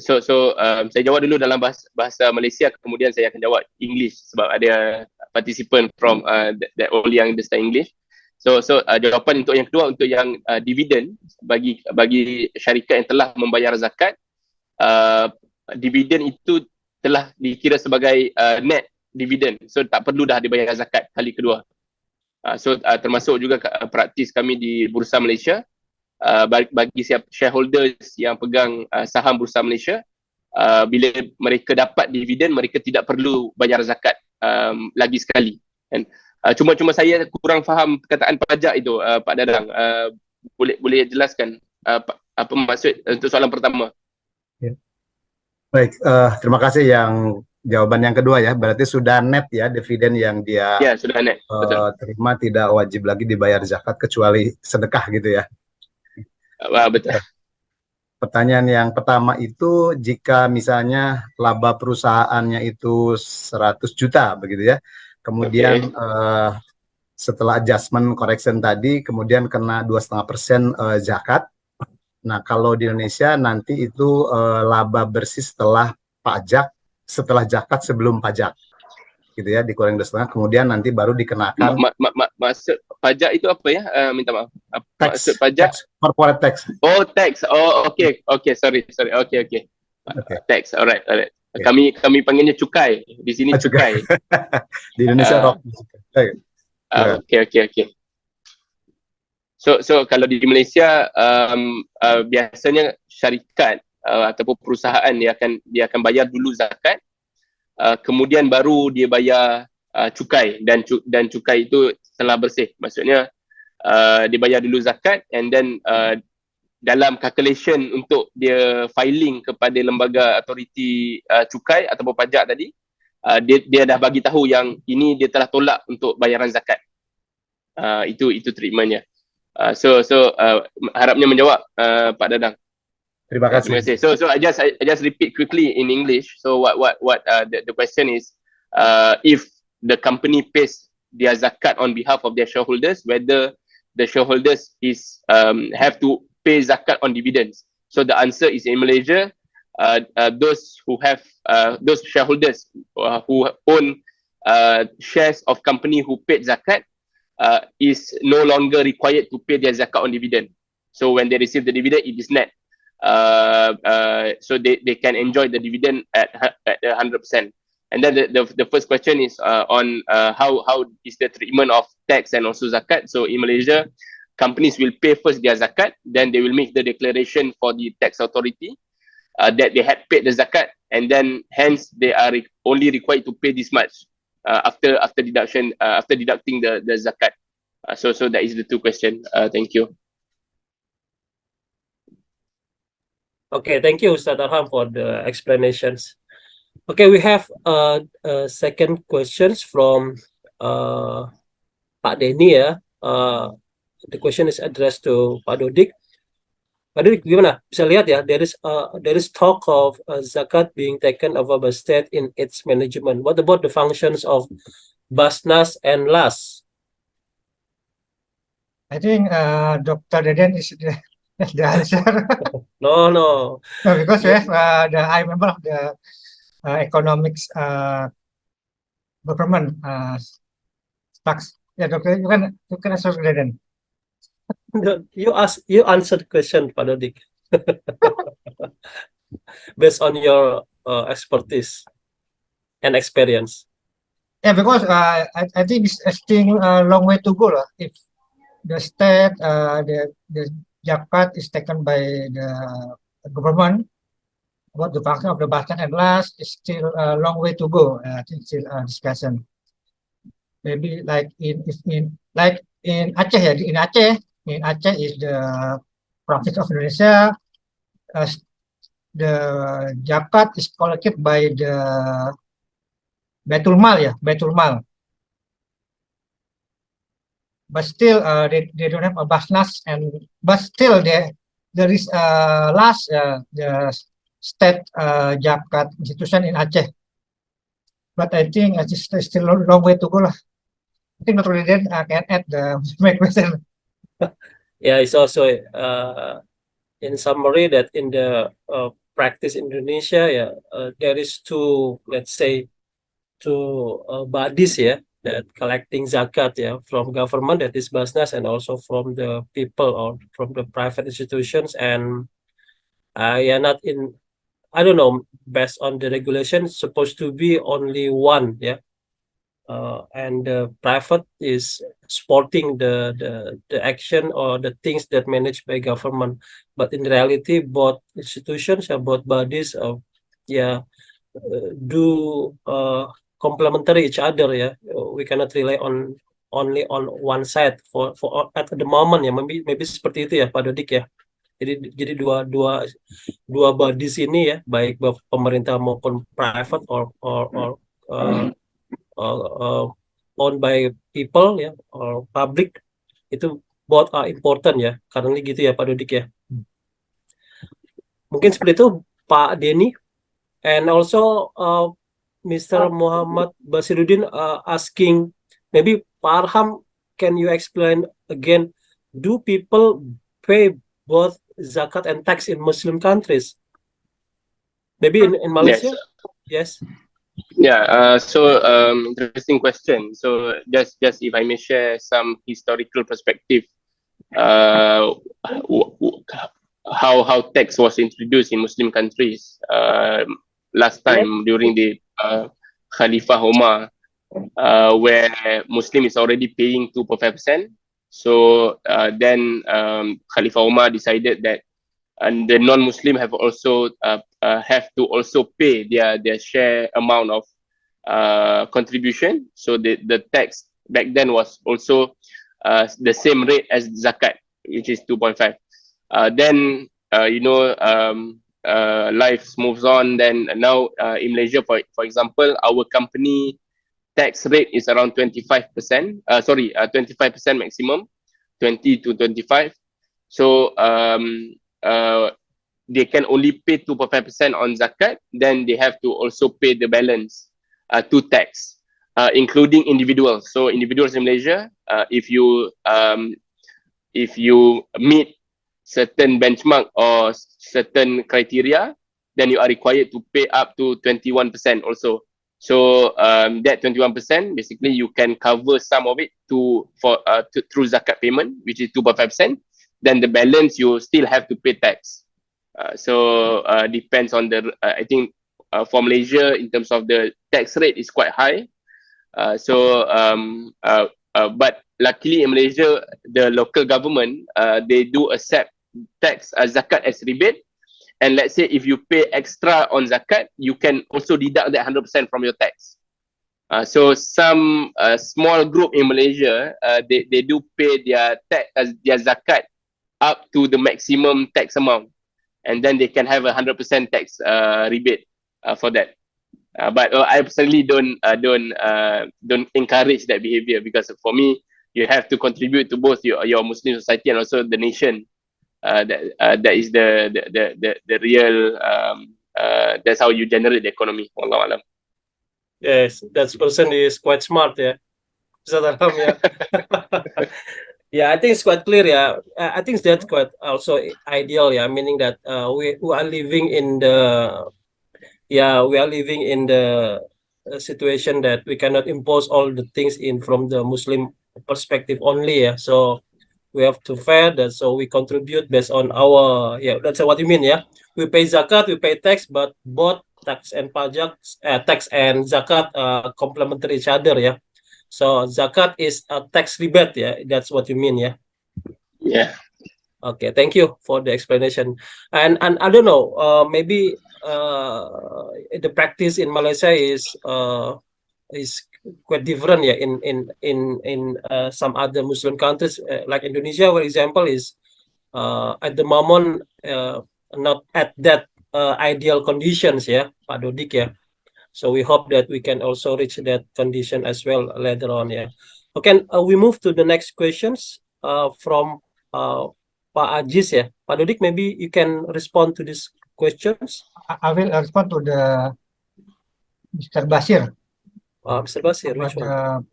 Saya jawab dulu dalam bahasa Malaysia, kemudian saya akan jawab English sebab ada participant from that only yang understand English. So jawapan untuk yang kedua, untuk yang dividen bagi syarikat yang telah membayar zakat, dividen itu telah dikira sebagai net dividend. So tak perlu dah dibayar zakat kali kedua. So termasuk juga praktis kami di Bursa Malaysia, bagi shareholders yang pegang saham Bursa Malaysia, bila mereka dapat dividen, mereka tidak perlu bayar zakat lagi sekali. And cuma saya kurang faham perkataan pajak itu, Pak Dadang. Boleh jelaskan apa maksud untuk soalan pertama? Baik, terima kasih yang jawaban yang kedua ya. Berarti sudah net ya dividen yang dia Ya, sudah net. Betul. terima, tidak wajib lagi dibayar zakat kecuali sedekah gitu ya. Betul. Pertanyaan yang pertama itu, jika misalnya laba perusahaannya itu 100 juta begitu ya. Kemudian setelah adjustment correction tadi, kemudian kena 2,5% zakat. Nah, kalau di Indonesia nanti itu laba bersih setelah pajak, setelah zakat sebelum pajak, gitu ya, dikurangi 2,5, kemudian nanti baru dikenakan Maksud pajak itu apa ya? Minta maaf. tax, Maksud pajak? corporate tax. Oh, tax. Oh, okay, sorry. Okay. Tax, alright. Okay. Kami panggilnya cukai. Di sini cukai. Di Indonesia rok. Okay. So kalau di Malaysia biasanya syarikat ataupun perusahaan dia akan bayar dulu zakat, kemudian baru dia bayar cukai, dan cukai itu telah bersih. Maksudnya dia bayar dulu zakat, and then dalam calculation untuk dia filing kepada lembaga autoriti cukai ataupun pajak tadi, dia dah bagi tahu yang ini dia telah tolak untuk bayaran zakat. Itu treatmentnya. So harapnya menjawab Pak Dadang. Terima kasih. So I just repeat quickly in English. So what the question is, if the company pays their zakat on behalf of their shareholders, whether the shareholders have to pay zakat on dividends. So the answer is, in Malaysia, those shareholders who own shares of company who paid zakat is no longer required to pay their zakat on dividend. So when they receive the dividend, it is net. So they can enjoy the dividend at 100%. And then the first question is on how is the treatment of tax and also zakat. So in Malaysia, companies will pay first their zakat, then they will make the declaration for the tax authority that they had paid the zakat, and then hence they are only required to pay this much after deducting the zakat. So that is the two questions. Thank you. Okay, thank you, Ustaz Arham, for the explanations. Okay, we have second questions from Pak Denny ya. The question is addressed to Pak Dodik. Pak Dodik, gimana? Bisa lihat ya, there is talk of zakat being taken over by state in its management. What about the functions of Basnas and LAS? I think Dr. Deden is the answer. No. Because we have the high member of the economics government tax. Yeah, Doctor, you can answer Deden. You answered the question, Pak Dodik. Based on your expertise and experience. Yeah, because I think it's still a long way to go lah. If the state, the zakat is taken by the government, about the function of the Basnas and LAS is still a long way to go. I think still a discussion. Maybe like in Aceh ya, in Aceh is the province of Indonesia. The zakat is collected by the Baitul Mal. But still they don't have a Basnas, but still there is LAS, the state zakat institution in Aceh. But I think it's still a long way to go lah. I think Dr. Deden can add my question. Yeah, it's also in summary that in the practice in Indonesia, there is two bodies that collecting zakat from government, that is Basnas, and also from the people or from the private institutions, and not in I don't know, based on the regulation, supposed to be only one, yeah. And the private is supporting the action or the things that managed by government. But in reality, both institutions or both bodies do complementary each other, ya. We cannot rely on only on one side for at the moment, ya. Maybe seperti itu ya, Pak Dodik ya. Jadi dua bodies ini ya, baik pemerintah maupun private or owned by people ya, or public, itu both are important ya. Karena ini gitu ya Pak Dodik ya. Mungkin seperti itu Pak Denny. And also Mr. Muhammad Basiruddin asking, maybe Pak Arham, can you explain again, do people pay both zakat and tax in Muslim countries? Maybe in Malaysia? Yes. Yeah, so interesting question. So just if I may share some historical perspective, how tax was introduced in Muslim countries last time during the Khalifah Umar, where Muslim is already paying 2.5%. So then Khalifah Umar decided that and the non-Muslim have also have to also pay their share amount of contribution. So the tax back then was also the same rate as zakat, which is 2.5. Then life moves on. Then now in Malaysia, for example, our company tax rate is around 25%. 25% maximum, 20 to 25. So they can only pay 2.5% on zakat, then they have to also pay the balance to tax, including individuals. So individuals in Malaysia, if you meet certain benchmark or certain criteria, then you are required to pay up to 21% also. So that 21%, basically you can cover some of it through zakat payment, which is 2.5%. Then the balance you still have to pay tax. So depends on the I think for Malaysia in terms of the tax rate is quite high. But luckily in Malaysia the local government they do accept tax zakat as rebate. And let's say if you pay extra on zakat, you can also deduct that 100% from your tax. So some small group in Malaysia, they do pay their tax, their zakat up to the maximum tax amount, and then they can have 100% tax rebate for that. But I personally don't encourage that behavior, because for me, you have to contribute to both your Muslim society and also the nation. That is the real. That's how you generate the economy. Wallahu alam. Yes, that person is quite smart, yeah. Ustaz Arham, yeah. Yeah, I think it's quite clear, yeah. I think that's quite also ideal, yeah. Meaning that we are living in the situation that we cannot impose all the things in from the Muslim perspective only, yeah. So we have to fair that, so we contribute based on our, that's what you mean, yeah. We pay zakat, we pay tax, but both tax and pajak, tax and zakat complementary each other, yeah. So zakat is a tax rebate, yeah. That's what you mean, yeah. Yeah. Okay, thank you for the explanation. And I don't know, maybe the practice in Malaysia is quite different, yeah. In some other Muslim countries, like Indonesia, for example, is at the moment not at that ideal conditions, yeah, Pak Dodik, yeah. So we hope that we can also reach that condition as well later on, yeah. Okay, we move to the next questions from Pak Ajis, yeah. Pak Dodik, maybe you can respond to these questions. I will respond to the Mr. Basir. Mr. Basir, which one?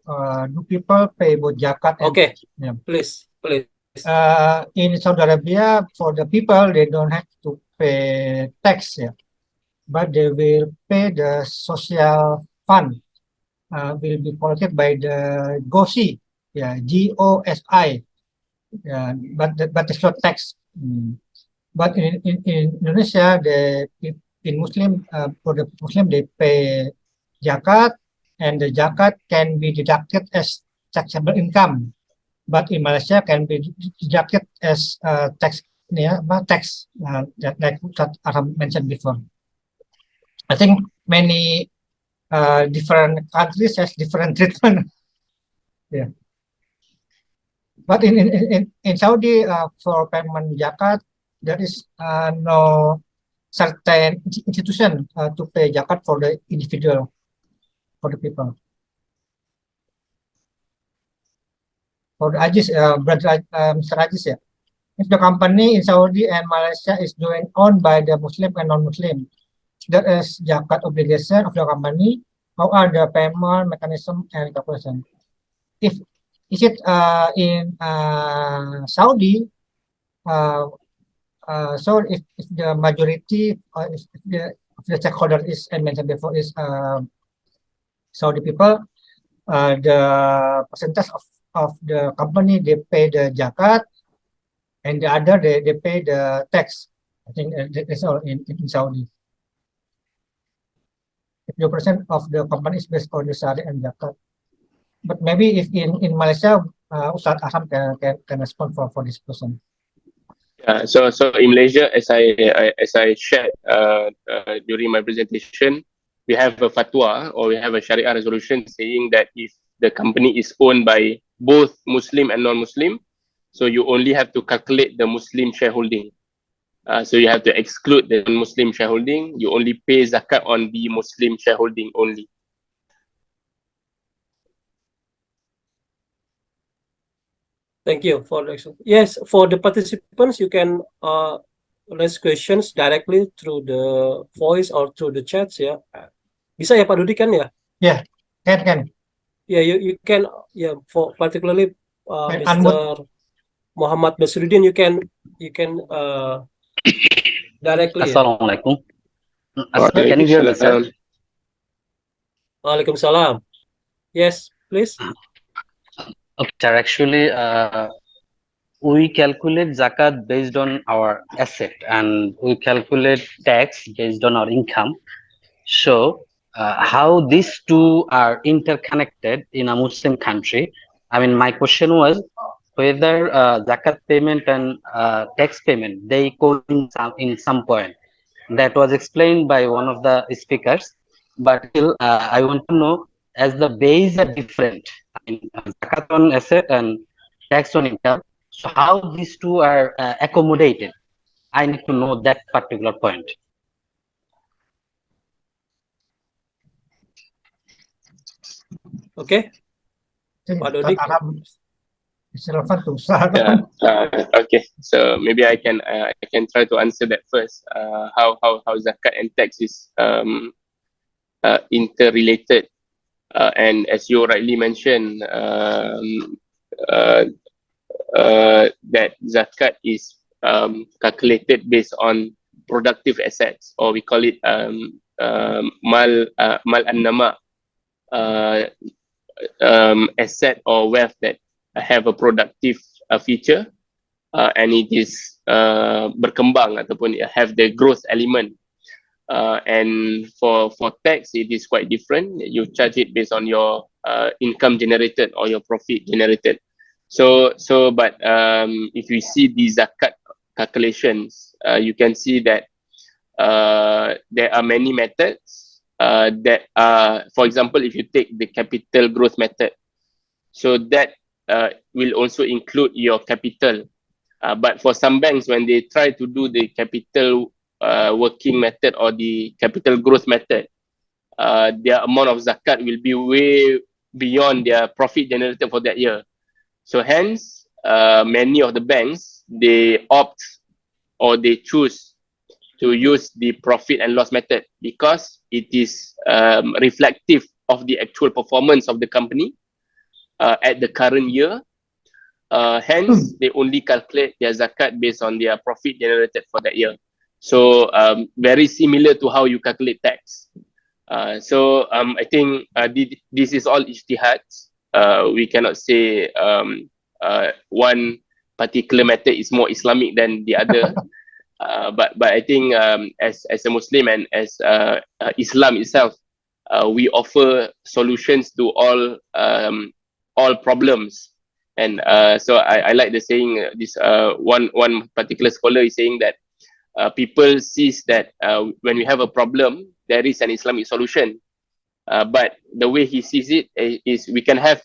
Do people pay both zakat and Okay, yeah. please. In Saudi Arabia, for the people, they don't have to pay tax, yeah, but they will pay the social fund, will be collected by the GOSI, yeah, GOSI, but it's not tax. But in Indonesia, the in Muslim, for the Muslim, they pay zakat, and the zakat can be deducted as taxable income, but in Malaysia can be deducted as tax, that like Ustaz Aram mentioned before. I think many different countries has different treatment. Yeah. But in Saudi, for payment zakat, there is no certain institution to pay zakat for the individual, for the people. For the Ajis, brother Mr. Ajis, yeah. If the company in Saudi and Malaysia is owned by the Muslim and non-Muslim, there is zakat obligation of the company. How are the payment mechanism and calculation? If is it in Saudi? So if the majority, if the stakeholder is, I mentioned before, is Saudi people, the percentage of the company, they pay the zakat, and the other they pay the tax. I think that's all in Saudi. 50% of the company is based on the Sharia and zakat. But maybe if in Malaysia, Ustaz Aham can respond for this person. Yeah, so in Malaysia, as I shared during my presentation, we have a fatwa, or we have a Sharia resolution saying that if the company is owned by both Muslim and non-Muslim, so you only have to calculate the Muslim shareholding. So you have to exclude the non-Muslim shareholding. You only pay zakat on the Muslim shareholding only. Thank you for the action. Yes, for the participants, you can raise questions directly through the voice or through the chats ya. Bisa ya Pak Dudi kan ya? Yeah, can. Yeah, you can, yeah, for particularly And Mr. Muhammad Basruddin, you can directly ya. Assalamualaikum. Can you hear me, sir? Waalaikumsalam. Yes, please. Okay, sir. Actually, we calculate zakat based on our asset, and we calculate tax based on our income. So, how these two are interconnected in a Muslim country? I mean, my question was whether zakat payment and tax payment, they coincide in some point. That was explained by one of the speakers, but still, I want to know, as the base are different, I mean, zakat on asset and tax on income, so how these two are accommodated? I need to know that particular point. Okay. Pak Dodi. It's relevant to Ustaz. Okay, so maybe I can try to answer that first. How zakat and tax is interrelated, and as you rightly mentioned, that zakat is calculated based on productive assets, or we call it mal an-nama, asset or wealth that have a productive feature, and it is berkembang ataupun have the growth element. And for tax, it is quite different. You charge it based on your income generated or your profit generated. So but if you see the zakat calculations, you can see that there are many methods that are, for example, if you take the capital growth method, so that will also include your capital. But for some banks, when they try to do the capital working method or the capital growth method, their amount of zakat will be way beyond their profit generated for that year. So hence, many of the banks, they opt or they choose to use the profit and loss method because it is reflective of the actual performance of the company at the current year. Hence, they only calculate their zakat based on their profit generated for that year. So very similar to how you calculate tax. So I think this is all ijtihads. We cannot say one particular method is more Islamic than the other. But I think as a Muslim and as Islam itself, we offer solutions to all problems. And so I like the saying, this one particular scholar is saying that people sees that when we have a problem, there is an Islamic solution. But the way he sees it is we can have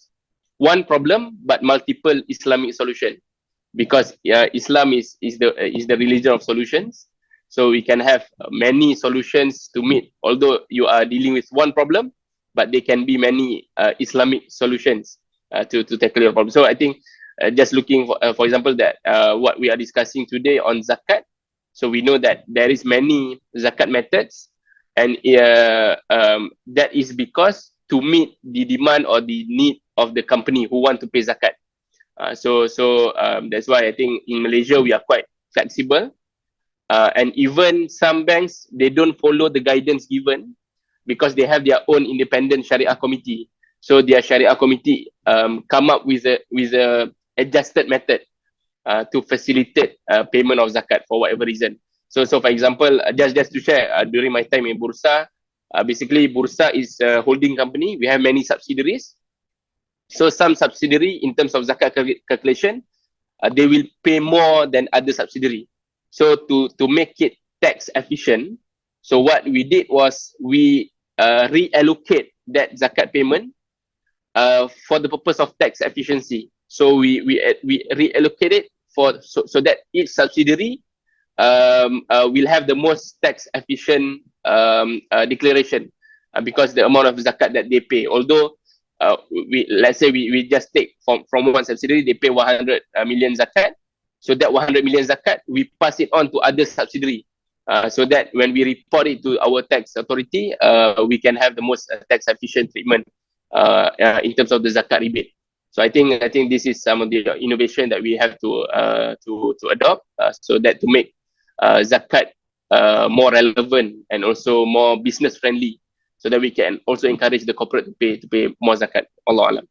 one problem but multiple Islamic solution, because Islam is the religion of solutions. So we can have many solutions to meet, although you are dealing with one problem, but there can be many Islamic solutions to tackle your problem. So I think just looking for example, that what we are discussing today on zakat. So we know that there is many zakat methods, and that is because to meet the demand or the need of the company who want to pay zakat. So that's why I think in Malaysia we are quite flexible, and even some banks, they don't follow the guidance given because they have their own independent Sharia committee. So their Sharia committee come up with a adjusted method to facilitate payment of zakat for whatever reason. So for example, just to share, during my time in Bursa, basically Bursa is a holding company. We have many subsidiaries. So some subsidiary, in terms of zakat calculation, they will pay more than other subsidiary. So to make it tax efficient, so what we did was we reallocate that zakat payment for the purpose of tax efficiency. So we reallocate it so that each subsidiary will have the most tax efficient declaration, because the amount of zakat that they pay. Although let's say we just take from one subsidiary, they pay 100 million zakat. So that 100 million zakat, we pass it on to other subsidiary, so that when we report it to our tax authority, we can have the most tax efficient treatment in terms of the zakat rebate. So I think this is some of the innovation that we have to adopt, so that to make zakat more relevant and also more business friendly, so that we can also encourage the corporate to pay more zakat. Allah Alam.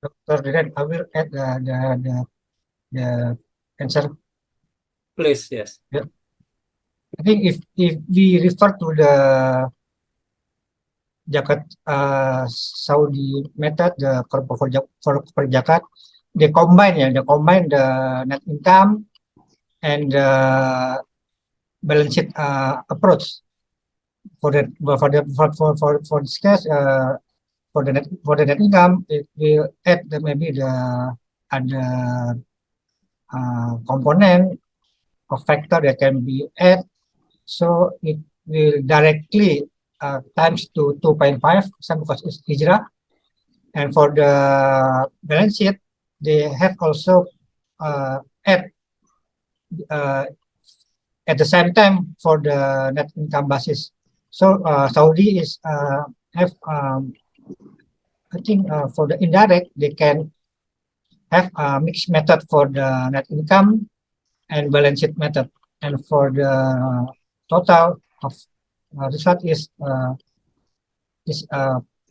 Dr. Deden, I will add the answer. Please, yes. I think if we refer to the zakat Saudi method, the corporate zakat, they combine the net income and the balance sheet approach. For this case, for the net income, it will add maybe the other component or factor that can be added, so it will directly times to 2.5 because it's hijrah. And for the balance sheet, they have also add at the same time for the net income basis. So Saudi is have I think for the indirect, they can have a mixed method for the net income and balance sheet method, and for the total of result is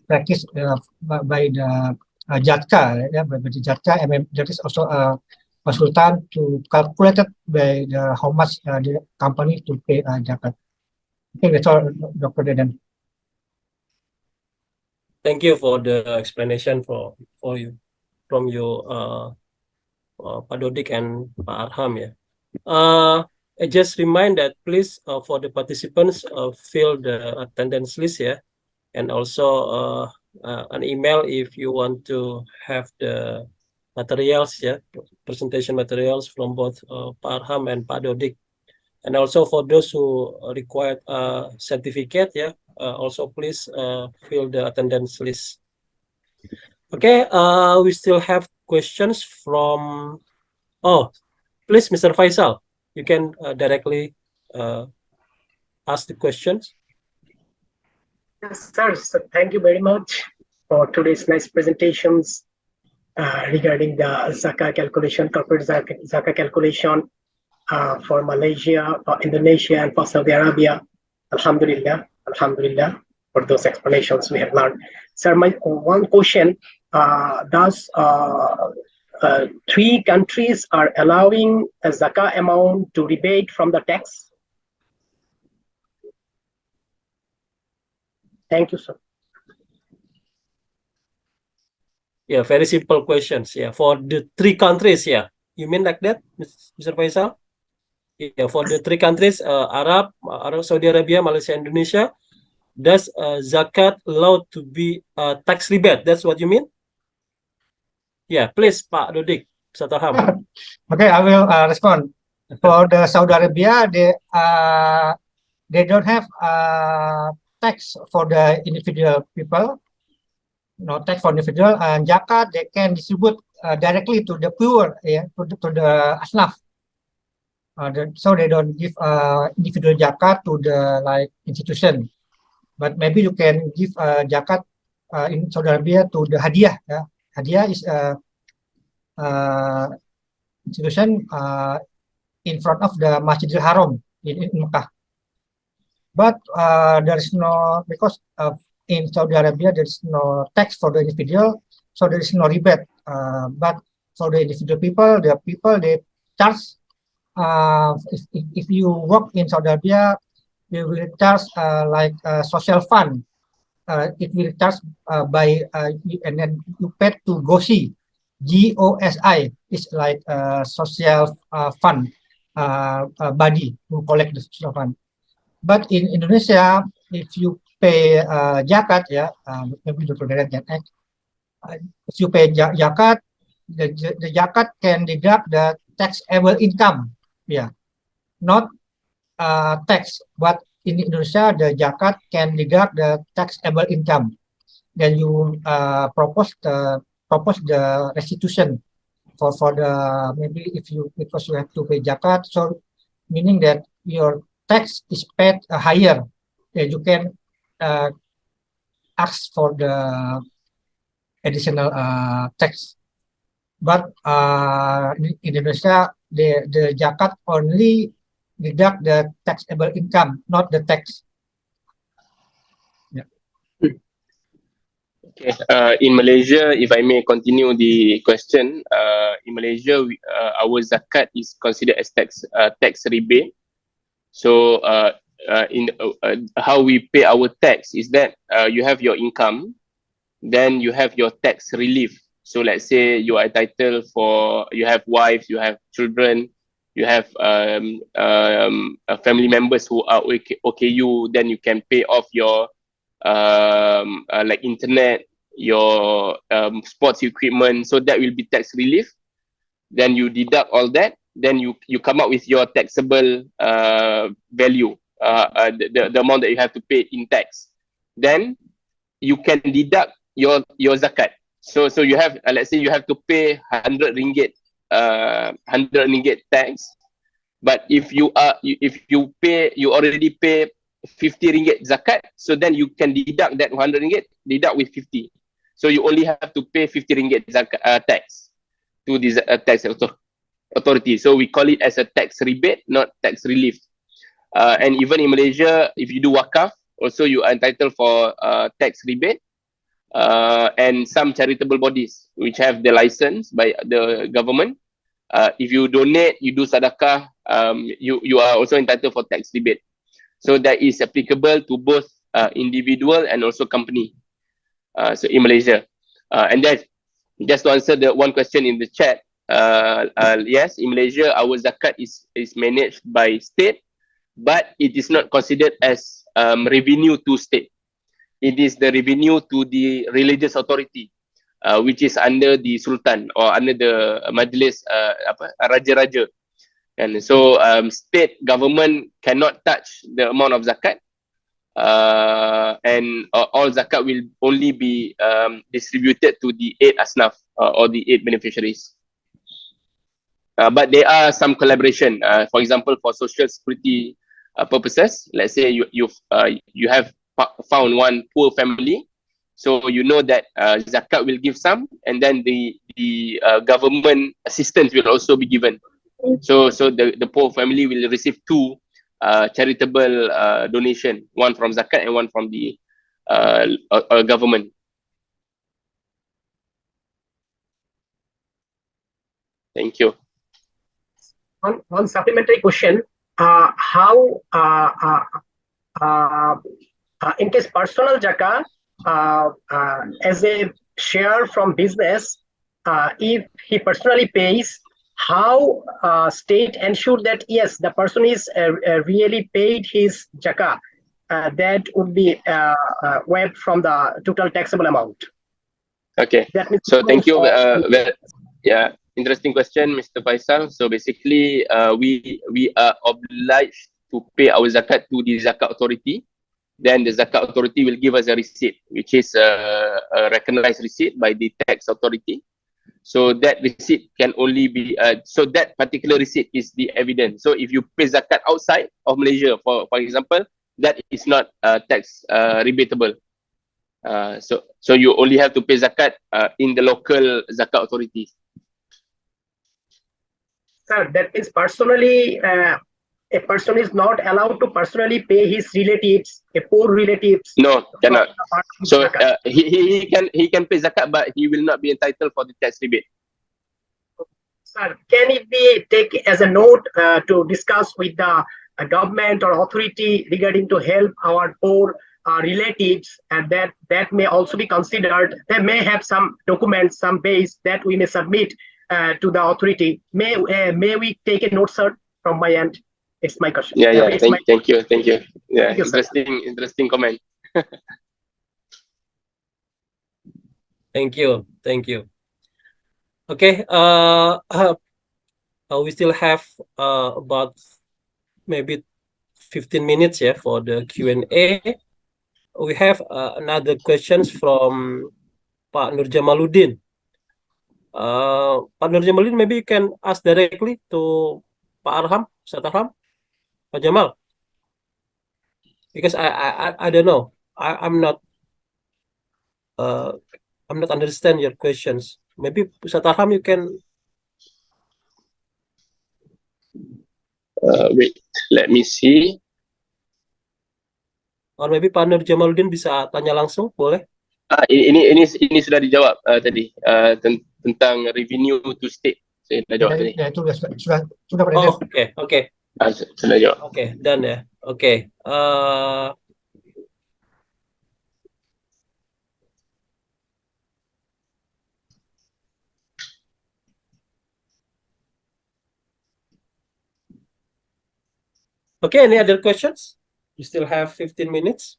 practiced by the Jatka, by the Jatka, and there is also a consultant to calculate it by how much the company to pay zakat. I think that's all, Dr. Deden. Thank you for the explanation from your Pak Dodik and Pak Arham. Yeah. I just remind that please for the participants fill the attendance list, yeah, and also an email if you want to have the materials, yeah, presentation materials from both Pak Arham and Pak Dodik, and also for those who require a certificate, yeah, also please fill the attendance list. Okay, we still have questions from. Oh, please, Mr. Faisal, you can directly ask the questions. Yes, sir. So thank you very much for today's nice presentations regarding the Zakah calculation, corporate Zakah calculation for Malaysia, for Indonesia, and for Saudi Arabia. Alhamdulillah, Alhamdulillah, for those explanations we have learned. Sir, my one question, does 3 countries are allowing a zakah amount to rebate from the tax? Thank you, sir. Yeah, very simple questions. Yeah, for the 3 countries, yeah. You mean like that, Mr. Faisal? Yeah, for the 3 countries, Arab, Saudi Arabia, Malaysia, Indonesia, does zakat allowed to be tax rebate? That's what you mean? Yeah, please, Pak Dodik, Sataham. Okay, I will respond. For the Saudi Arabia, they don't have tax for the individual people, no tax for individual, and zakat they can distribute directly to the poor, yeah, to the asnaf. So they don't give individual zakat to the like institution, but maybe you can give zakat in Saudi Arabia to the hadiah. Yeah. Hadiah is a institution in front of the Masjidil Haram in Mecca. But there is no, because in Saudi Arabia there is no tax for the individual, so there is no rebate. But for the individual people, they charge. If you work in Saudi Arabia, they will charge like social fund. It will charge by and then you pay to GOSI. GOSI is like social fund body who collect the social fund. But in Indonesia, if you pay zakat, yeah, maybe the Federal can act. If you pay zakat, the zakat can deduct the taxable income, yeah, not tax. But in Indonesia, the zakat can deduct the taxable income. Then you propose the restitution for the maybe if you because you have to pay zakat, so meaning that your tax is paid higher, you can ask for the additional tax. But in Indonesia, the zakat only deduct the taxable income, not the tax. Yeah. Okay. In Malaysia, if I may continue the question, in Malaysia, our zakat is considered as tax rebate. So, in how we pay our tax is that you have your income, then you have your tax relief. So, let's say you are entitled for, you have wives, you have children, you have family members who are OKU, then you can pay off your like internet, your sports equipment. So that will be tax relief. Then you deduct all that. Then you come up with your taxable value, the amount that you have to pay in tax. Then you can deduct your zakat. So you have let's say you have to pay 100 ringgit, 100 ringgit tax. But if you already pay 50 ringgit zakat, so then you can deduct that 100 ringgit, deduct with 50. So you only have to pay 50 ringgit zakat tax to the tax authority. So we call it as a tax rebate, not tax relief. And even in Malaysia, if you do wakaf, also you are entitled for tax rebate. And some charitable bodies which have the license by the government, if you donate, you do sadaqah, you are also entitled for tax rebate. So that is applicable to both individual and also company. So in Malaysia, and then just to answer the one question in the chat, yes, in Malaysia our zakat is managed by state, but it is not considered as revenue to state. It is the revenue to the religious authority, which is under the Sultan or under the Majlis Raja-Raja. And so state government cannot touch the amount of zakat, and all zakat will only be distributed to the 8 asnaf or the 8 beneficiaries. But there are some collaboration. For example, for social security purposes, let's say you have found one poor family, so you know that zakat will give some, and then the government assistance will also be given. So the poor family will receive 2 charitable donation, one from zakat and one from the government. Thank you. One supplementary question: how in case personal zakah as a share from business, if he personally pays, how state ensure that yes, the person is really paid his zakah, that would be waived from the total taxable amount. Okay. That means So thank you. Yeah, interesting question, Mr. Faisal. So basically, we are obliged to pay our zakat to the zakat authority. Then the zakat authority will give us a receipt, which is a recognized receipt by the tax authority. So that receipt can only be so that particular receipt is the evidence. So if you pay zakat outside of Malaysia, for example, that is not tax rebatable. So you only have to pay zakat in the local zakat authority. Sir, that is personally, a person is not allowed to personally pay his relatives, a poor relatives. No, cannot. So he can pay zakat, but he will not be entitled for the tax rebate. Sir, can it be taken as a note to discuss with the government or authority regarding to help our poor relatives, and that may also be considered? They may have some documents, some base that we may submit to the authority. May we take a note, sir, from my end? It's my question. Yeah. Thank you. Yeah, Thank you, interesting comment. Thank you. Okay. We still have about maybe 15 minutes for the Q&A. We have another questions from Pak Nur Jamaluddin. Pak Nur Jamaluddin, maybe you can ask directly to Pak Arham, Ustaz Arham, Pak Jamal, because I don't know. I'm not understand your questions. Maybe Ustaz Arham, you can. Wait, let me see. Or maybe Pak Nur Jamaluddin bisa tanya langsung, boleh? Ini sudah dijawab tadi tentang revenue to state. Saya dah jawab tadi. Ya, itu sudah Pak. Oh, oke. Sudah jawab. Oke, done ya. Oke. Okay, any other questions? You still have 15 minutes.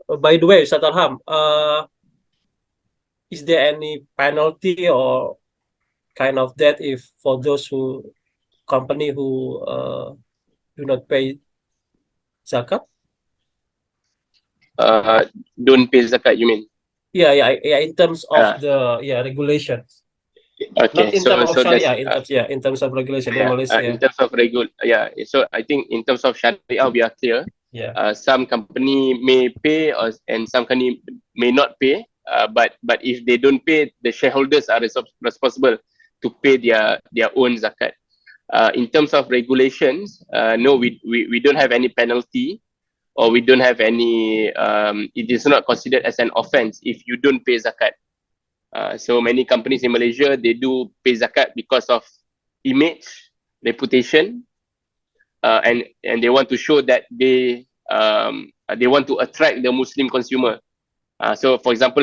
By the way, Ustaz Arham, is there any penalty or kind of that if for those company who do not pay zakat? Don't pay zakat, you mean? Yeah. In terms of the regulations. Okay, Not in terms of Sharia, in terms of regulation in Malaysia. In terms of so I think in terms of Sharia, we are clear. Yeah. Some company may pay and some company may not pay. But if they don't pay, the shareholders are responsible to pay their own zakat. In terms of regulations, no, we don't have any penalty, or we don't have any. It is not considered as an offense if you don't pay zakat. So many companies in Malaysia, they do pay zakat because of image, reputation, and they want to show that they want to attract the Muslim consumer. So for example,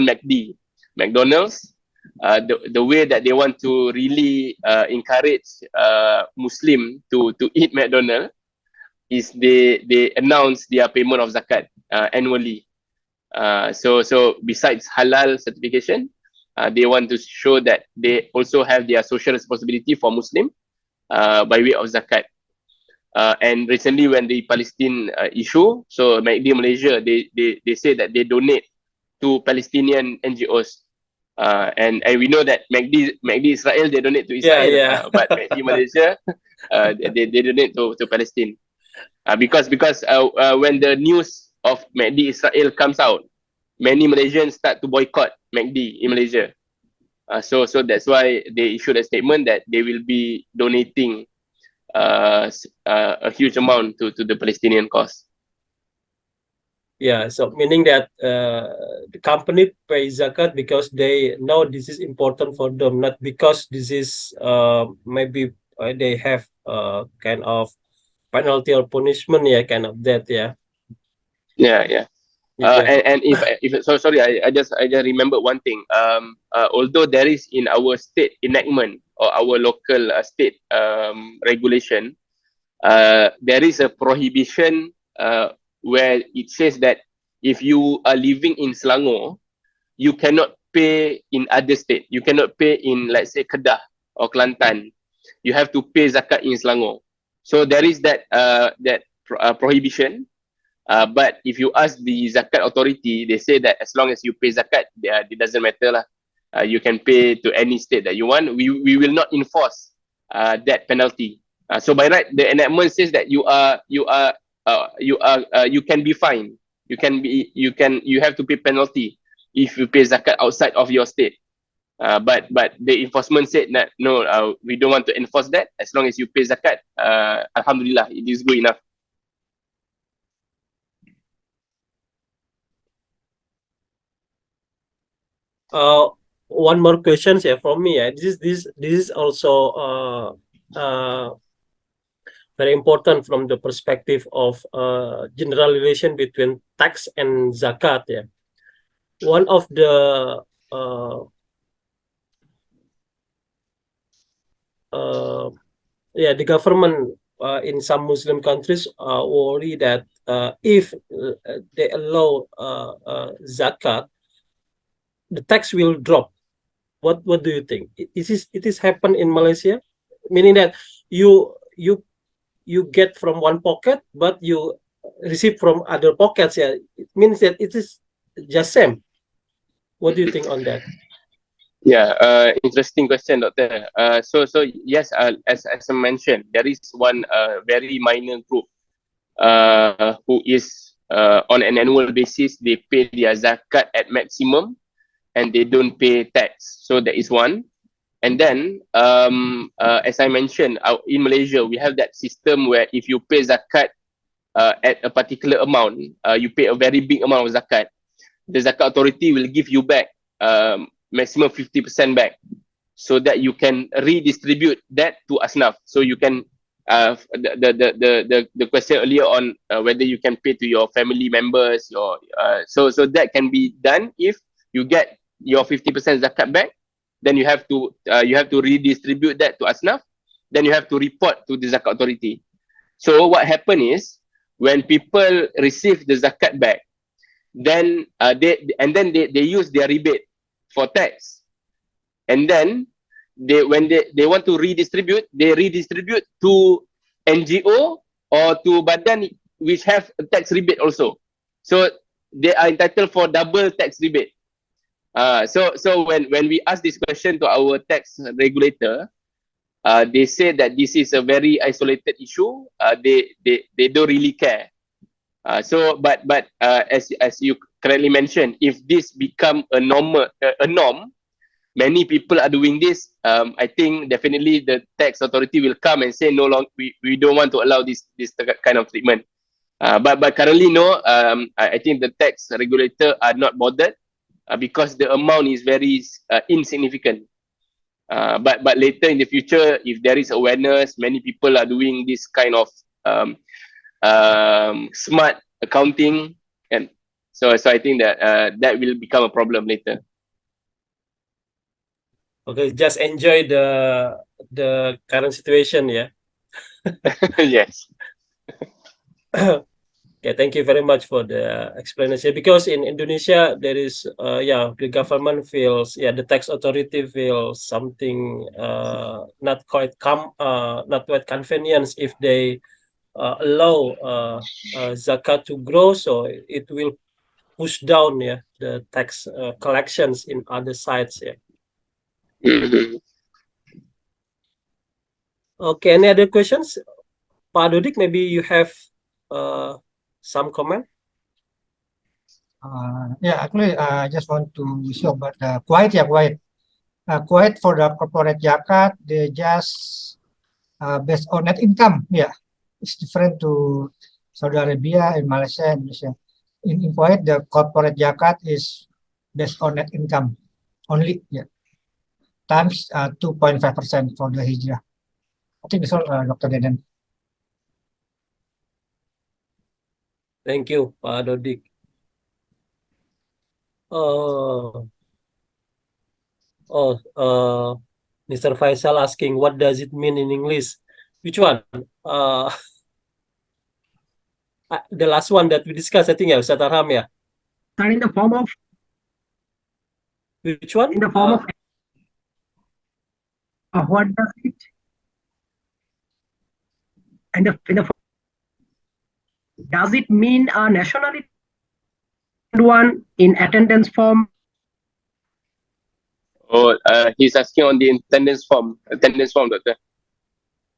McDonald's, the way that they want to really encourage Muslim to eat McDonald's is they announce their payment of zakat annually. So besides halal certification, they want to show that they also have their social responsibility for Muslim by way of zakat. And recently when the Palestine issue, so MACD Malaysia, they say that they donate to Palestinian NGOs. And we know that MACD Israel, they donate to Israel, but MACD Malaysia, they donate to Palestine. Because when the news of MACD Israel comes out, many Malaysians start to boycott MACD in Malaysia. So that's why they issued a statement that they will be donating a huge amount to the Palestinian cause. Yeah, so meaning that the company pay zakat because they know this is important for them, not because this is maybe they have kind of penalty or punishment, yeah, kind of that, yeah. Yeah. Yeah. And if so sorry, I just remember one thing. Although there is in our state enactment or our local state regulation, there is a prohibition where it says that if you are living in Selangor, you cannot pay in other state. You cannot pay in, let's say, Kedah or Kelantan. You have to pay zakat in Selangor. So there is that prohibition. But if you ask the zakat authority, they say that as long as you pay zakat, it doesn't matter lah. You can pay to any state that you want. We will not enforce that penalty. So by right, the enactment says that you can be fined. You have to pay penalty if you pay zakat outside of your state. But the enforcement said that no, we don't want to enforce that. As long as you pay zakat, alhamdulillah, it is good enough. One more question, yeah, from me. Yeah. This is also very important from the perspective of general relation between tax and zakat. Yeah, one of the the government in some Muslim countries worry that if they allow zakat, the tax will drop. What do you think? It is happen in Malaysia, meaning that you get from one pocket, but you receive from other pockets. Yeah, it means that it is just same. What do you think on that? Yeah, interesting question, Doctor. So yes, as I mentioned, there is one very minor group who is on an annual basis, they pay their zakat at maximum and they don't pay tax. So that is one. And then, as I mentioned, in Malaysia, we have that system where if you pay zakat at a particular amount, you pay a very big amount of zakat, the zakat authority will give you back maximum 50% back, so that you can redistribute that to asnaf. So you can the question earlier on whether you can pay to your family members, so that can be done. If you get your 50% zakat back, then you have to redistribute that to asnaf. Then you have to report to the zakat authority. So what happened is, when people receive the zakat back, then they use their rebate for tax, and then when they want to redistribute, they redistribute to NGO or to badan which have a tax rebate also. So they are entitled for double tax rebate. So when we ask this question to our tax regulator, they say that this is a very isolated issue. They don't really care. But as you correctly mentioned, if this become a norm, many people are doing this. I think definitely the tax authority will come and say no long we don't want to allow this kind of treatment. But currently no. I think the tax regulator are not bothered because the amount is very insignificant. But later in the future, if there is awareness, many people are doing this kind of smart accounting, and so I think that that will become a problem later. Okay, just enjoy the current situation, yeah. Yes. Okay, thank you very much for the explanation. Because in Indonesia, there is, the government feels, the tax authority feels something not quite convenience if they allow zakat to grow, so it will push down, the tax collections in other sides, yeah. Okay, any other questions? Pak Dodik, maybe you have some comment? Actually, I just want to show about Kuwait. Kuwait for the corporate zakat, they just based on net income. Yeah, it's different to Saudi Arabia and Malaysia and Indonesia. In Kuwait, the corporate zakat is based on net income only. Yeah, times 2.5% for the hijrah. I think that's all, Dr. Deden. Thank you, Pak Dodik. Mr. Faisal asking, what does it mean in English? Which one? The last one that we discussed, I think, yeah, Ustaz Arham, yeah. Sir, in the form of Which one? what does it does it mean a nationality one in attendance form? Oh, he's asking on the attendance form, doctor.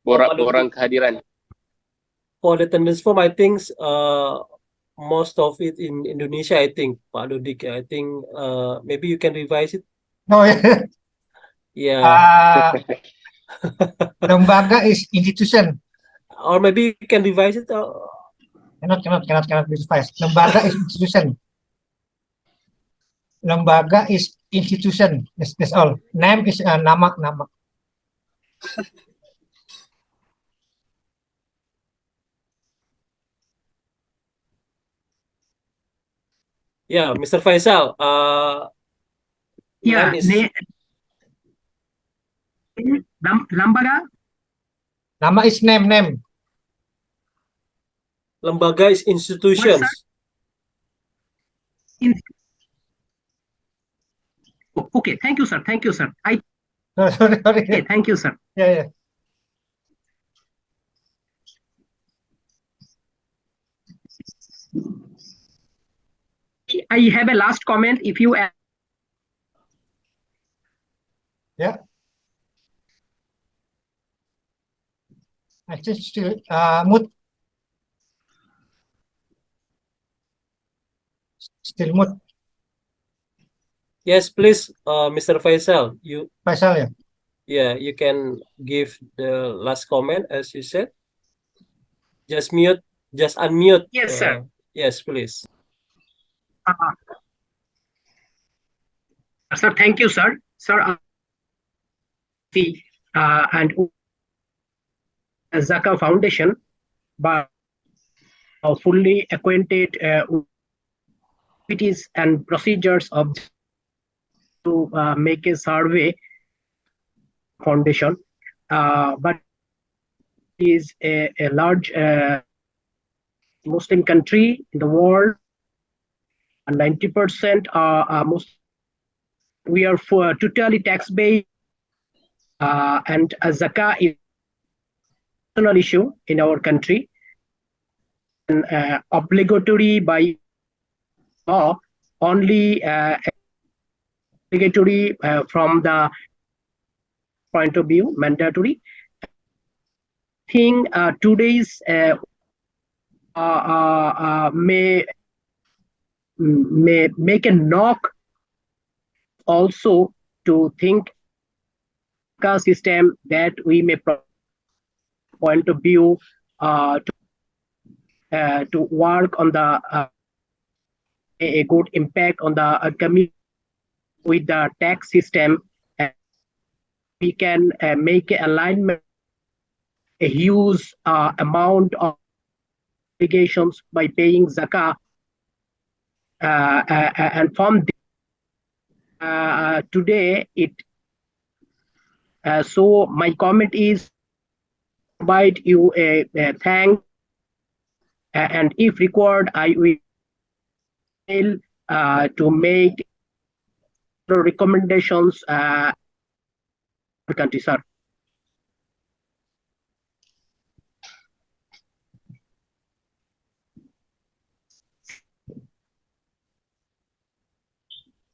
Borang kehadiran. For the attendance form, I think most of it in Indonesia, I think, Pak Dodik, I think maybe you can revise it. No, yeah. Yeah. Lembaga is institution. Or maybe you can revise it. Cannot be revised. Lembaga is institution. Lembaga is institution. That's all. Name is nama. Yeah, Mr. Faisal. Yeah, name is Lembaga. Nama is name. Lembaga is institutions. Okay, thank you, sir. Sorry. Okay, thank you, sir. Yeah. I have a last comment. If you Yeah. I think still mood. Still mood. Yes, please, Mr. Faisal. Faisal, yeah. Yeah, you can give the last comment as you said. Just unmute. Yes, sir. Yes, please. Sir, thank you, sir. Sir, and Zaka Foundation, but fully acquainted with activities and procedures of to make a survey foundation, but is a large Muslim country in the world, and 90% are Muslim. We are for totally tax-based, and Zakah is a national issue in our country, and obligatory by law, only obligatory from the point of view, mandatory. I think today's may make a knock also to think system that we may point of view to work on the a good impact on the community with the tax system. We can make an alignment, a huge amount of obligations by paying zakah, and from today it. So my comment is, provide you a thank, and if required, I will to make recommendations to the country, sir.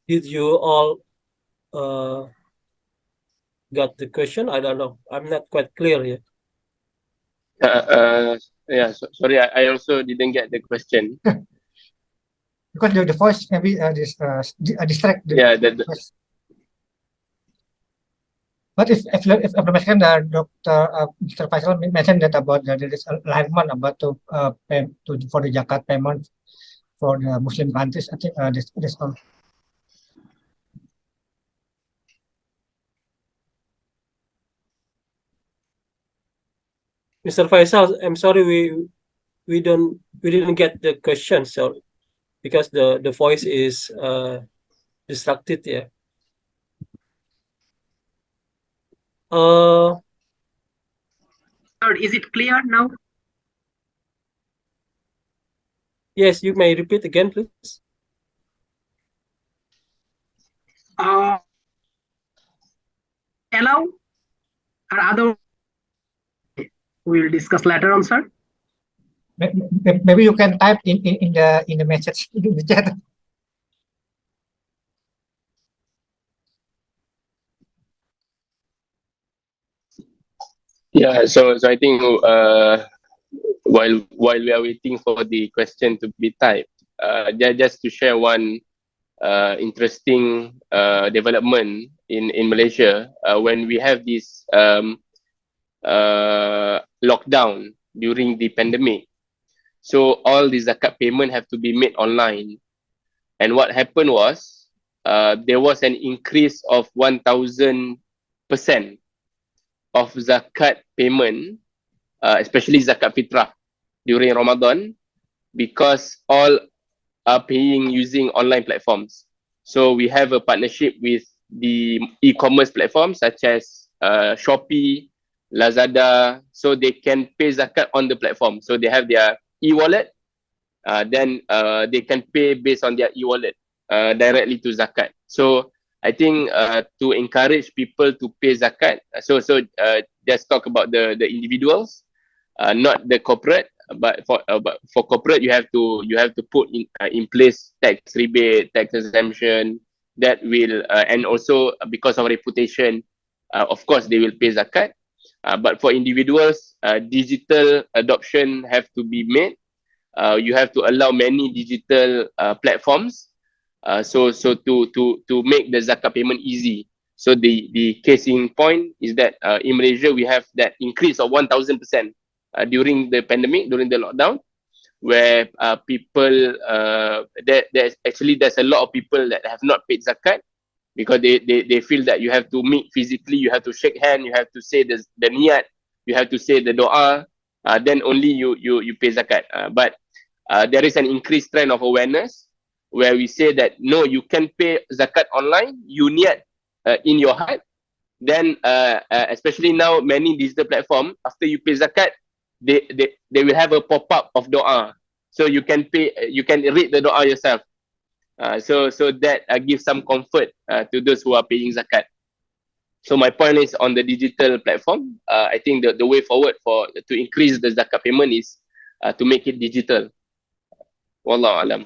Did you all got the question? I don't know. I'm not quite clear yet. Yeah, sorry, I also didn't get the question. Because the voice maybe distract. Yeah, But if I'm mistaken, Mr. Faisal mentioned that about there is alignment about to pay for the zakat payment for the Muslim countries. I think this all. Mr. Faisal, I'm sorry, we didn't get the question, so because the voice is distracted, yeah. Sir, is it clear now? Yes, you may repeat again, please. Allow or other we'll discuss later on, sir. Maybe you can type in the message in the chat. Yeah, so I think while we are waiting for the question to be typed, just to share one interesting development in Malaysia when we have this lockdown during the pandemic. So all the zakat payment have to be made online, and what happened was there was an increase of 1,000% of zakat payment, especially zakat fitrah during Ramadan, because all are paying using online platforms. So we have a partnership with the e-commerce platforms such as Shopee, Lazada, so they can pay zakat on the platform. So they have their e-wallet, then they can pay based on their e-wallet directly to zakat. So I think to encourage people to pay zakat, so just talk about the individuals, not the corporate, but for corporate you have to put in place tax rebate, tax exemption that will and also because of reputation, of course they will pay zakat. But for individuals, digital adoption have to be made. You have to allow many digital platforms. So to make the zakat payment easy. So the case in point is that in Malaysia we have that increase of 1,000% during the pandemic, during the lockdown, where people there's a lot of people that have not paid zakat because they feel that you have to meet physically, you have to shake hand, you have to say the niyat, you have to say the doa, then only you pay zakat. But there is an increased trend of awareness where we say that no, you can pay zakat online, you niyat in your heart, then especially now many digital platform, after you pay zakat, they will have a pop-up of doa, so you can pay, you can read the doa yourself. So that gives some comfort to those who are paying zakat. So my point is on the digital platform, I think the way forward to increase the zakat payment is to make it digital. Wallahu alam.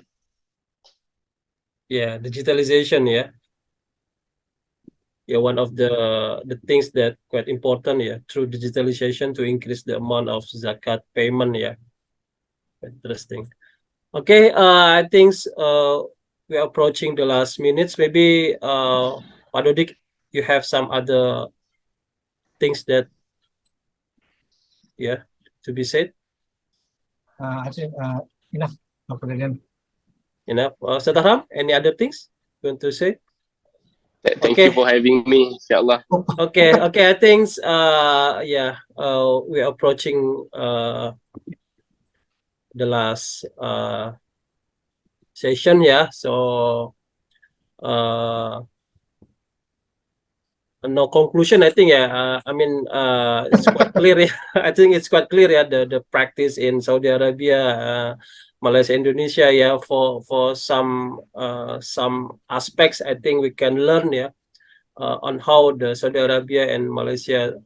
Yeah, digitalization, yeah. Yeah, one of the things that quite important, yeah, through digitalization to increase the amount of zakat payment, yeah. Interesting. Okay, I think we are approaching the last minutes. Maybe Pak Dodik, you have some other things that to be said? I think enough, Dr. Deden. Enough. Ustaz Ahram, any other things you want to say? Thank you for having me, insyaAllah. Okay, I think we are approaching the last session, yeah. So no conclusion, I think, yeah. I mean, it's quite clear. Yeah. I think it's quite clear, yeah. The practice in Saudi Arabia, Malaysia, Indonesia, yeah. For some aspects, I think we can learn, yeah, on how the Saudi Arabia and Malaysia,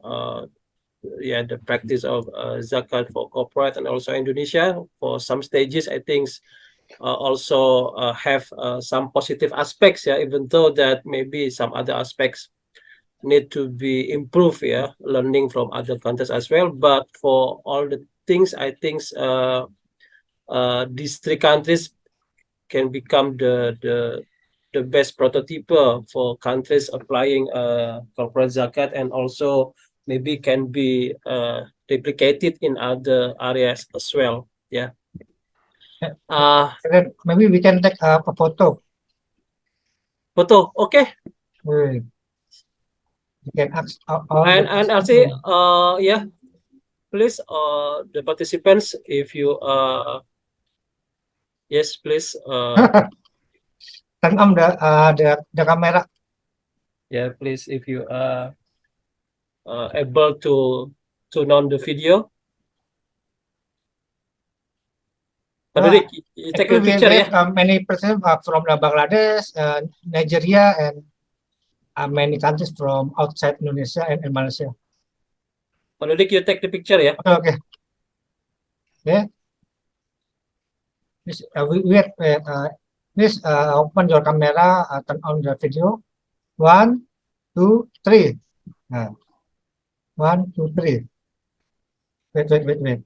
the practice of zakat for corporate, and also Indonesia for some stages, I think. Also have some positive aspects, yeah. Even though that maybe some other aspects need to be improved, yeah, learning from other countries as well. But for all the things, I think these three countries can become the the best prototype for countries applying corporate zakat, and also maybe can be replicated in other areas as well. Yeah. And then maybe we can take a photo. Photo, okay. We can ask all And the I'll say, yeah, please, the participants, if you yes, please, turn on the camera. yeah, please, if you are able to turn on the video. Pak Dodik, you take a Actually, picture, we yeah. have many person from Bangladesh, Nigeria, and many countries from outside Indonesia and Malaysia. Pak Dodik, you take the picture, yeah. Okay. Okay. Please, please open your camera, turn on the video. 1, 2, 3. 1, 2, 3. Wait.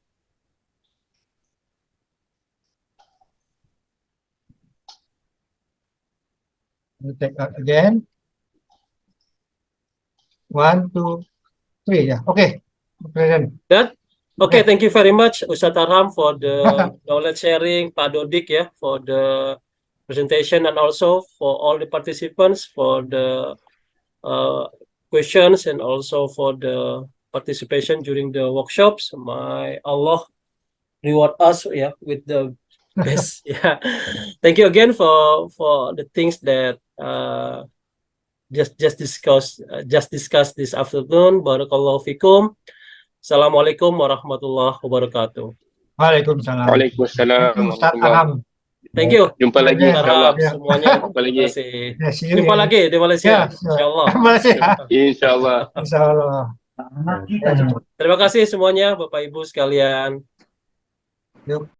We take again. 1, 2, 3. Yeah. Okay. Present. That okay. Okay. Thank you very much, Ustadz Arham, for the knowledge sharing. Pak Dodik, yeah, for the presentation, and also for all the participants for the questions, and also for the participation during the workshops. May Allah reward us, yeah, with the best. Yeah. Thank you again for the things that just discussed this afternoon. Barakallahu fikum. Assalamualaikum warahmatullahi wabarakatuh. Waalaikumsalam. Waalaikumsalam. Thank you, Ustaz Arham. Thank you. Jumpa lagi Okay. insyaallah. Yeah. Semuanya. Jumpa lagi. Terima kasih. Yeah, see you Jumpa in- lagi di Malaysia. Yeah, sure. Insyaallah. Malaysia. Insyaallah. Insyaallah. Terima kasih semuanya Bapak Ibu sekalian. Yuk.